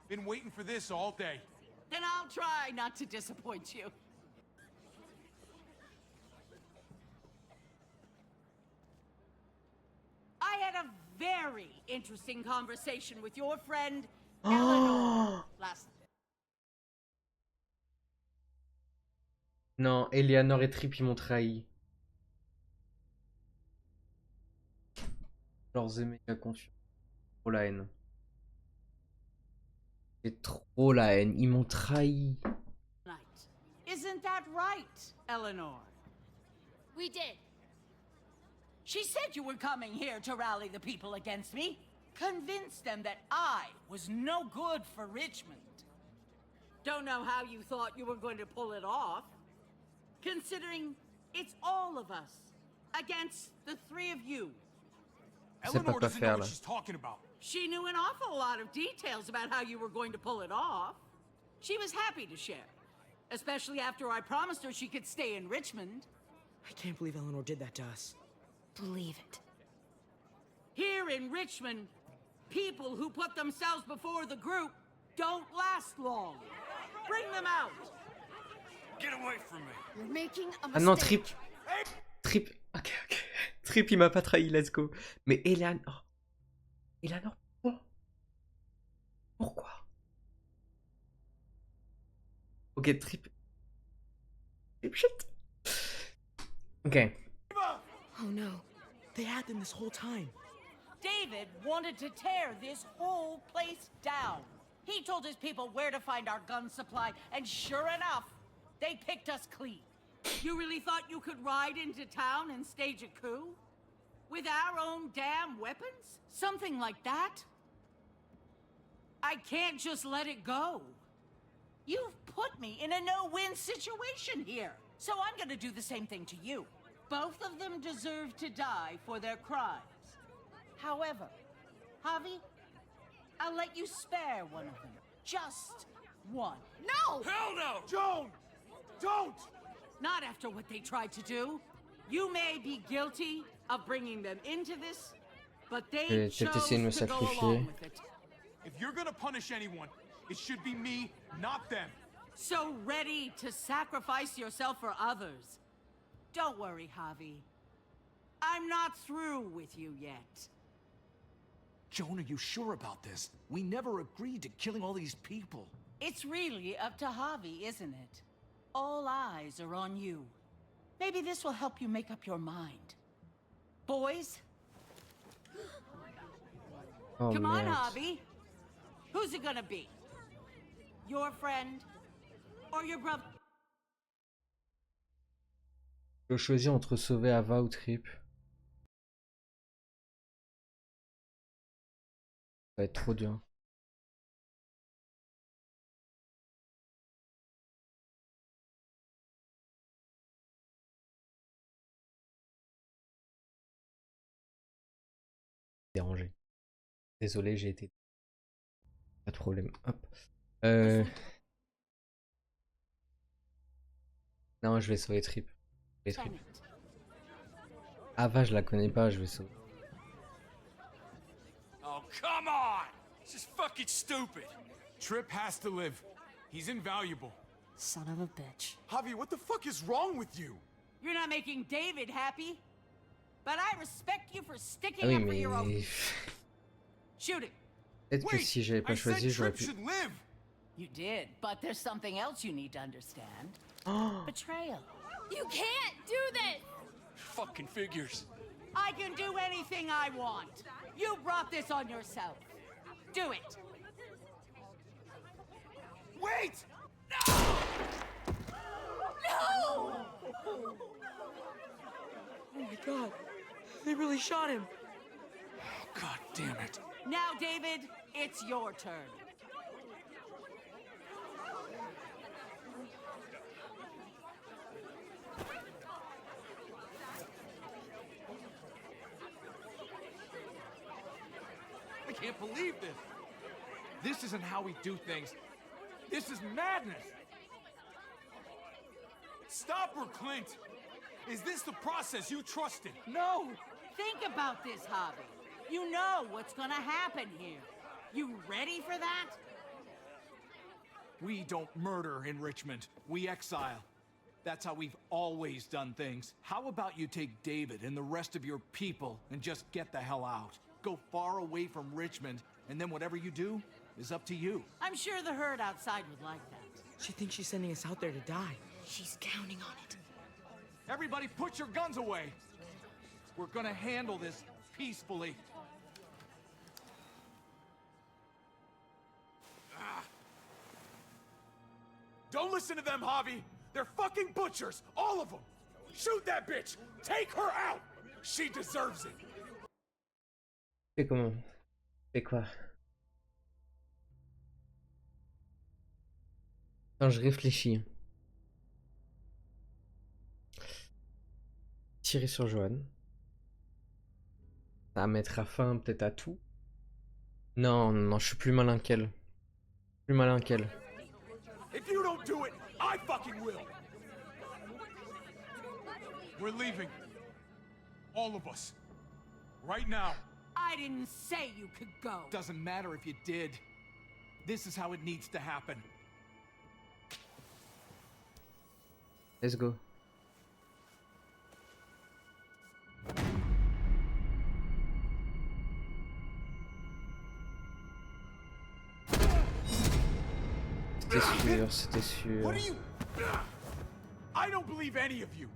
Been waiting for this all day. Then I'll try not to disappoint you. I had a very interesting conversation with your friend, Eleanor, last... Non, Eleanor et Trip ils m'ont trahi. Je leur ai méga confiance. Trop la haine. J'ai trop la haine. Ils m'ont trahi. Isn't that right, Eleanor? We did. She said you were coming here to rally the people against me. Convince them that I was no good for Richmond. Don't know how you thought you were going to pull it off. Considering it's all of us against the three of you. Eleanor doesn't know what she's talking about. She knew an awful lot of details about how you were going to pull it off. She was happy to share. Especially after I promised her she could stay in Richmond. I can't believe Eleanor did that to us. Believe it. Here in Richmond, People who put themselves before the group don't last long. Bring them out. Get away from me. You're making a Ah non, mistake. Trip. Ok. Trip, il m'a pas trahi, let's go. Mais Eleanor. Eleanor, pourquoi? Ok, Trip. Shit. Ok. Oh no. They had them this whole time. David wanted to tear this whole place down. He told his people where to find our gun supply, and sure enough, they picked us clean. You really thought you could ride into town and stage a coup? With our own damn weapons? Something like that? I can't just let it go. You've put me in a no-win situation here, so I'm gonna do the same thing to you. Both of them deserve to die for their crimes. However, Javi, I'll let you spare one of them. Just one. No! Hell no! Joan! Don't! Not after what they tried to do. You may be guilty of bringing them into this, but they chose to go along with it. If you're gonna punish anyone, it should be me, not them. So ready to sacrifice yourself for others. Don't worry, Javi. I'm not through with you yet. Joan, are you sure about this? We never agreed to killing all these people. It's really up to Javi, isn't it? All eyes are on you. Maybe this will help you make up your mind. Boys? Oh, Come on, merde. Javi. Who's it gonna be? Your friend? Or your brother? Je dois choisir entre sauver Ava ou Trip. Ça va être trop dur. Dérangé. Désolé, j'ai été. Pas de problème. Hop. Non, je vais sauver Trip. Je vais Trip. Ava, je la connais pas, je vais sauver. Oh, come on! This is fucking stupid. Trip has to live. He's invaluable. Son of a bitch. Javi, what the fuck is wrong with you? You're not making David happy. But I respect you for Ah sticking oui, up for your own. mais. Shoot it. Peut-être que si j'avais pas choisi, j'aurais pu. You did, but there's something else you need to understand. Betrayal. You can't do this! Fucking figures. I can do anything I want. You brought this on yourself. Do it. Wait! No! Oh my god. They really shot him. God damn it. Now, David, it's your turn. I can't believe this. This isn't how we do things. This is madness. Stop her, Clint! Is this the process you trusted? No! Think about this, Javi. You know what's gonna happen here. You ready for that? We don't murder in Richmond. We exile. That's how we've always done things. How about you take David and the rest of your people and just get the hell out? Go far away from Richmond, and then whatever you do is up to you. I'm sure the herd outside would like that. She thinks she's sending us out there to die. She's counting on it. Everybody put your guns away. We're gonna handle this peacefully. Don't listen to them, Javi! They're fucking butchers! All of them! Shoot that bitch! Take her out! She deserves it! Fais comment? Fais quoi? Attends, je réfléchis. Tirer sur Johan. Ça mettra fin peut-être à tout. Non, non, je suis plus malin qu'elle. Plus malin qu'elle. If you don't do it, I fucking will! We're leaving. All of us. Right now. I didn't say you could go. Doesn't matter if you did. This is how it needs to happen. Let's go. C'était sûr. What are you? I don't believe any of you.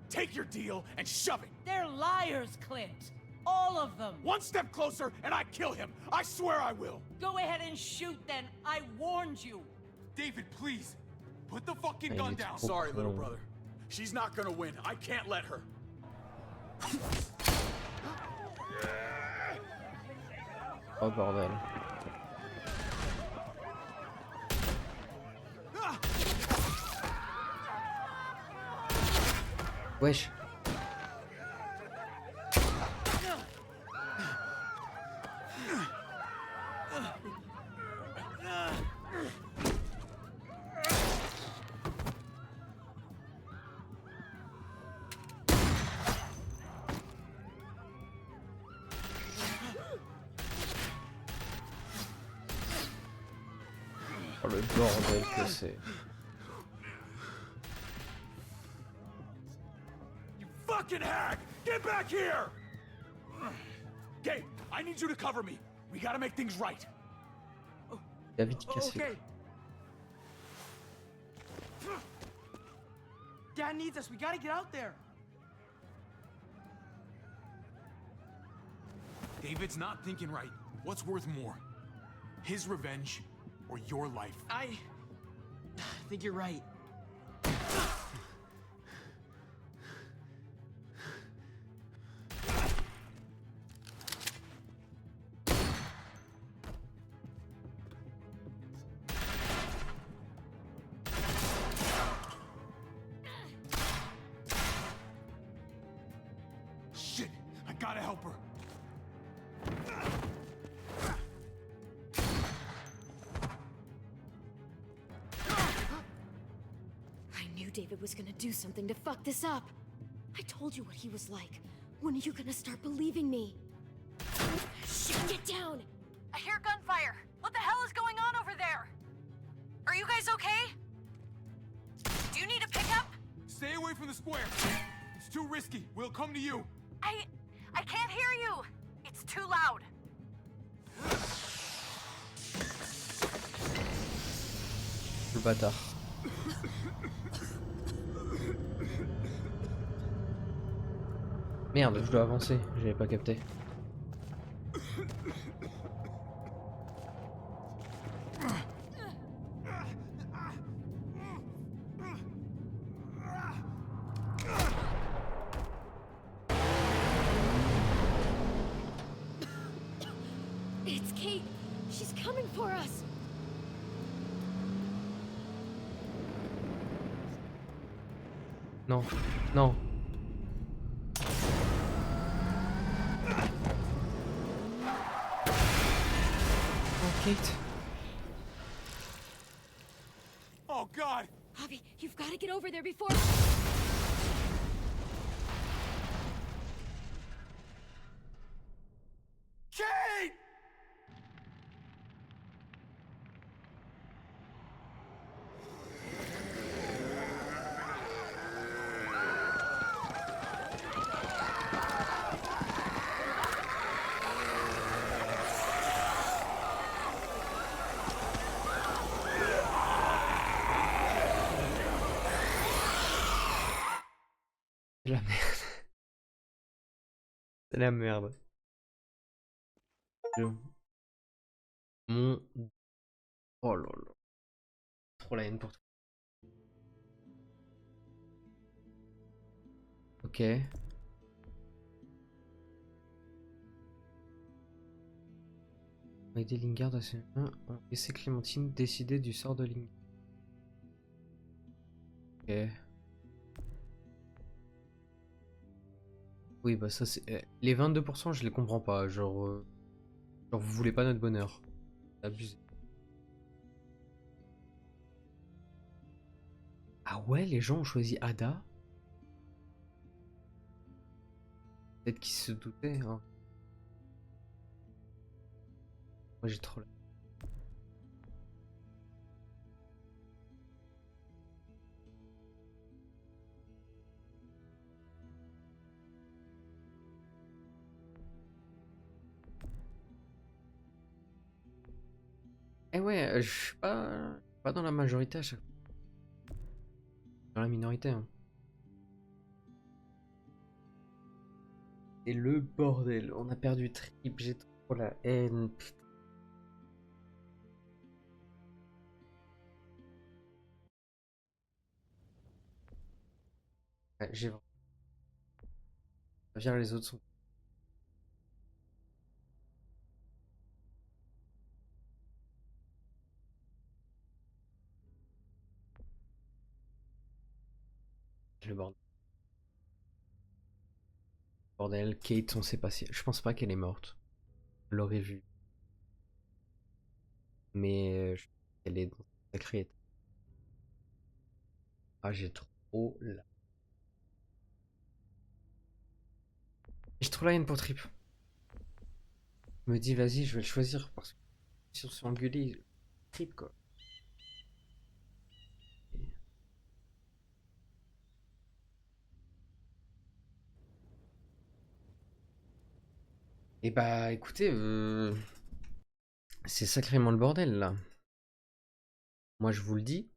Take your deal and shove it. They're liars, Clint. All of them. One step closer and I kill him. I swear I will. Go ahead and shoot then. I warned you. David, please. Put the fucking Il gun est down. trop Sorry, little con. brother. She's not gonna win. I can't let her. Oh bordel. Wesh. Oh le bordel que c'est. Fucking hag! Get back here! Gabe, I need you to cover me. We gotta make things right. David cassé. Okay. Dad needs us. We gotta get out there. David's not thinking right. What's worth more? His revenge or your life? I think you're right. Shit, I gotta help her. I knew David was gonna do something to fuck this up. I told you what he was like. When are you gonna start believing me? Shit, get down! I hear gunfire. What the hell is going on over there? Are you guys okay? Do you need a pickup? Stay away from the square. It's too risky. We'll come to you. I can't hear you. It's too loud. Le bâtard. Merde, je dois avancer, j'avais pas capté. It's Kate! She's coming for us! Non, non. Oh, Kate. Oh, God! Javi, you've got to get over there before... Kate! C'est la merde. C'est la merde. Mon... Oh là là. Trop la haine pour toi. Ok. On a aidé Lingard à se... On a laissé Clémentine décider du sort de Lingard. Ok. Oui, bah ça c'est... Les 22%, je les comprends pas. Genre, genre vous voulez pas notre bonheur. C'est abusé. Ah ouais, les gens ont choisi Ada. Peut-être qu'ils se doutaient, hein. Moi j'ai trop. Eh ouais, je suis pas dans la majorité à chaque fois. Dans la minorité, hein. Et le bordel, on a perdu Trip, j'ai trop la haine, putain. Ouais, j'ai vraiment. Viens, les autres sont. Le bordel. Bordel, Kate, on sait pas si. Je pense pas qu'elle est morte. Je l'aurais vue. Mais elle est dans un sacré état. Ah, j'ai trop la. J'ai trop la haine pour Trip. Je me dis, vas-y, je vais le choisir parce que si on se fait engueuler, Trip quoi. Et bah écoutez, c'est sacrément le bordel là. Moi je vous le dis,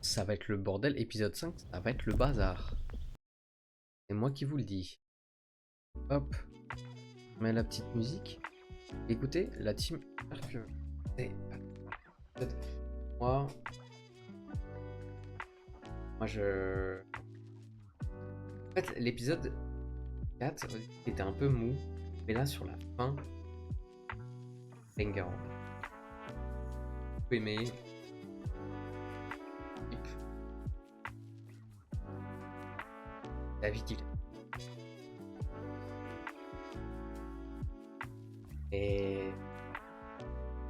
ça va être le bordel. Épisode 5, ça va être le bazar. C'est moi qui vous le dis. Hop, on met la petite musique. Écoutez, la team. Moi, je. En fait, l'épisode 4 était un peu mou, mais là sur la fin, banger. Vous aimez. David il. Et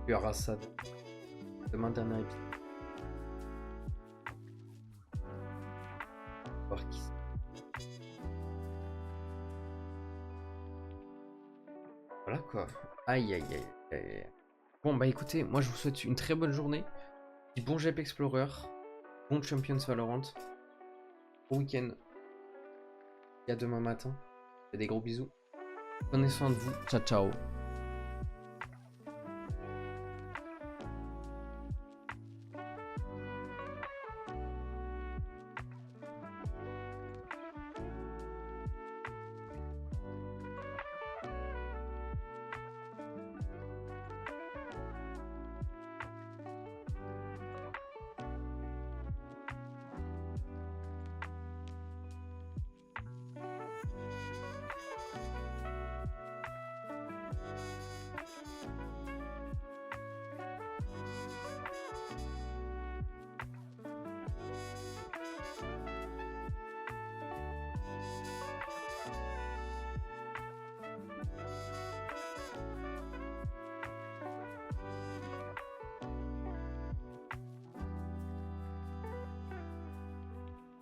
il y aura ça demain, dernier épisode. Voir qui c'est. Voilà quoi. Aïe aïe aïe aïe. Bon bah écoutez, moi je vous souhaite une très bonne journée. Bon GP Explorer. Bon Champions Valorant. Bon week-end. Et à demain matin. Et des gros bisous. Prenez soin de vous. Ciao ciao.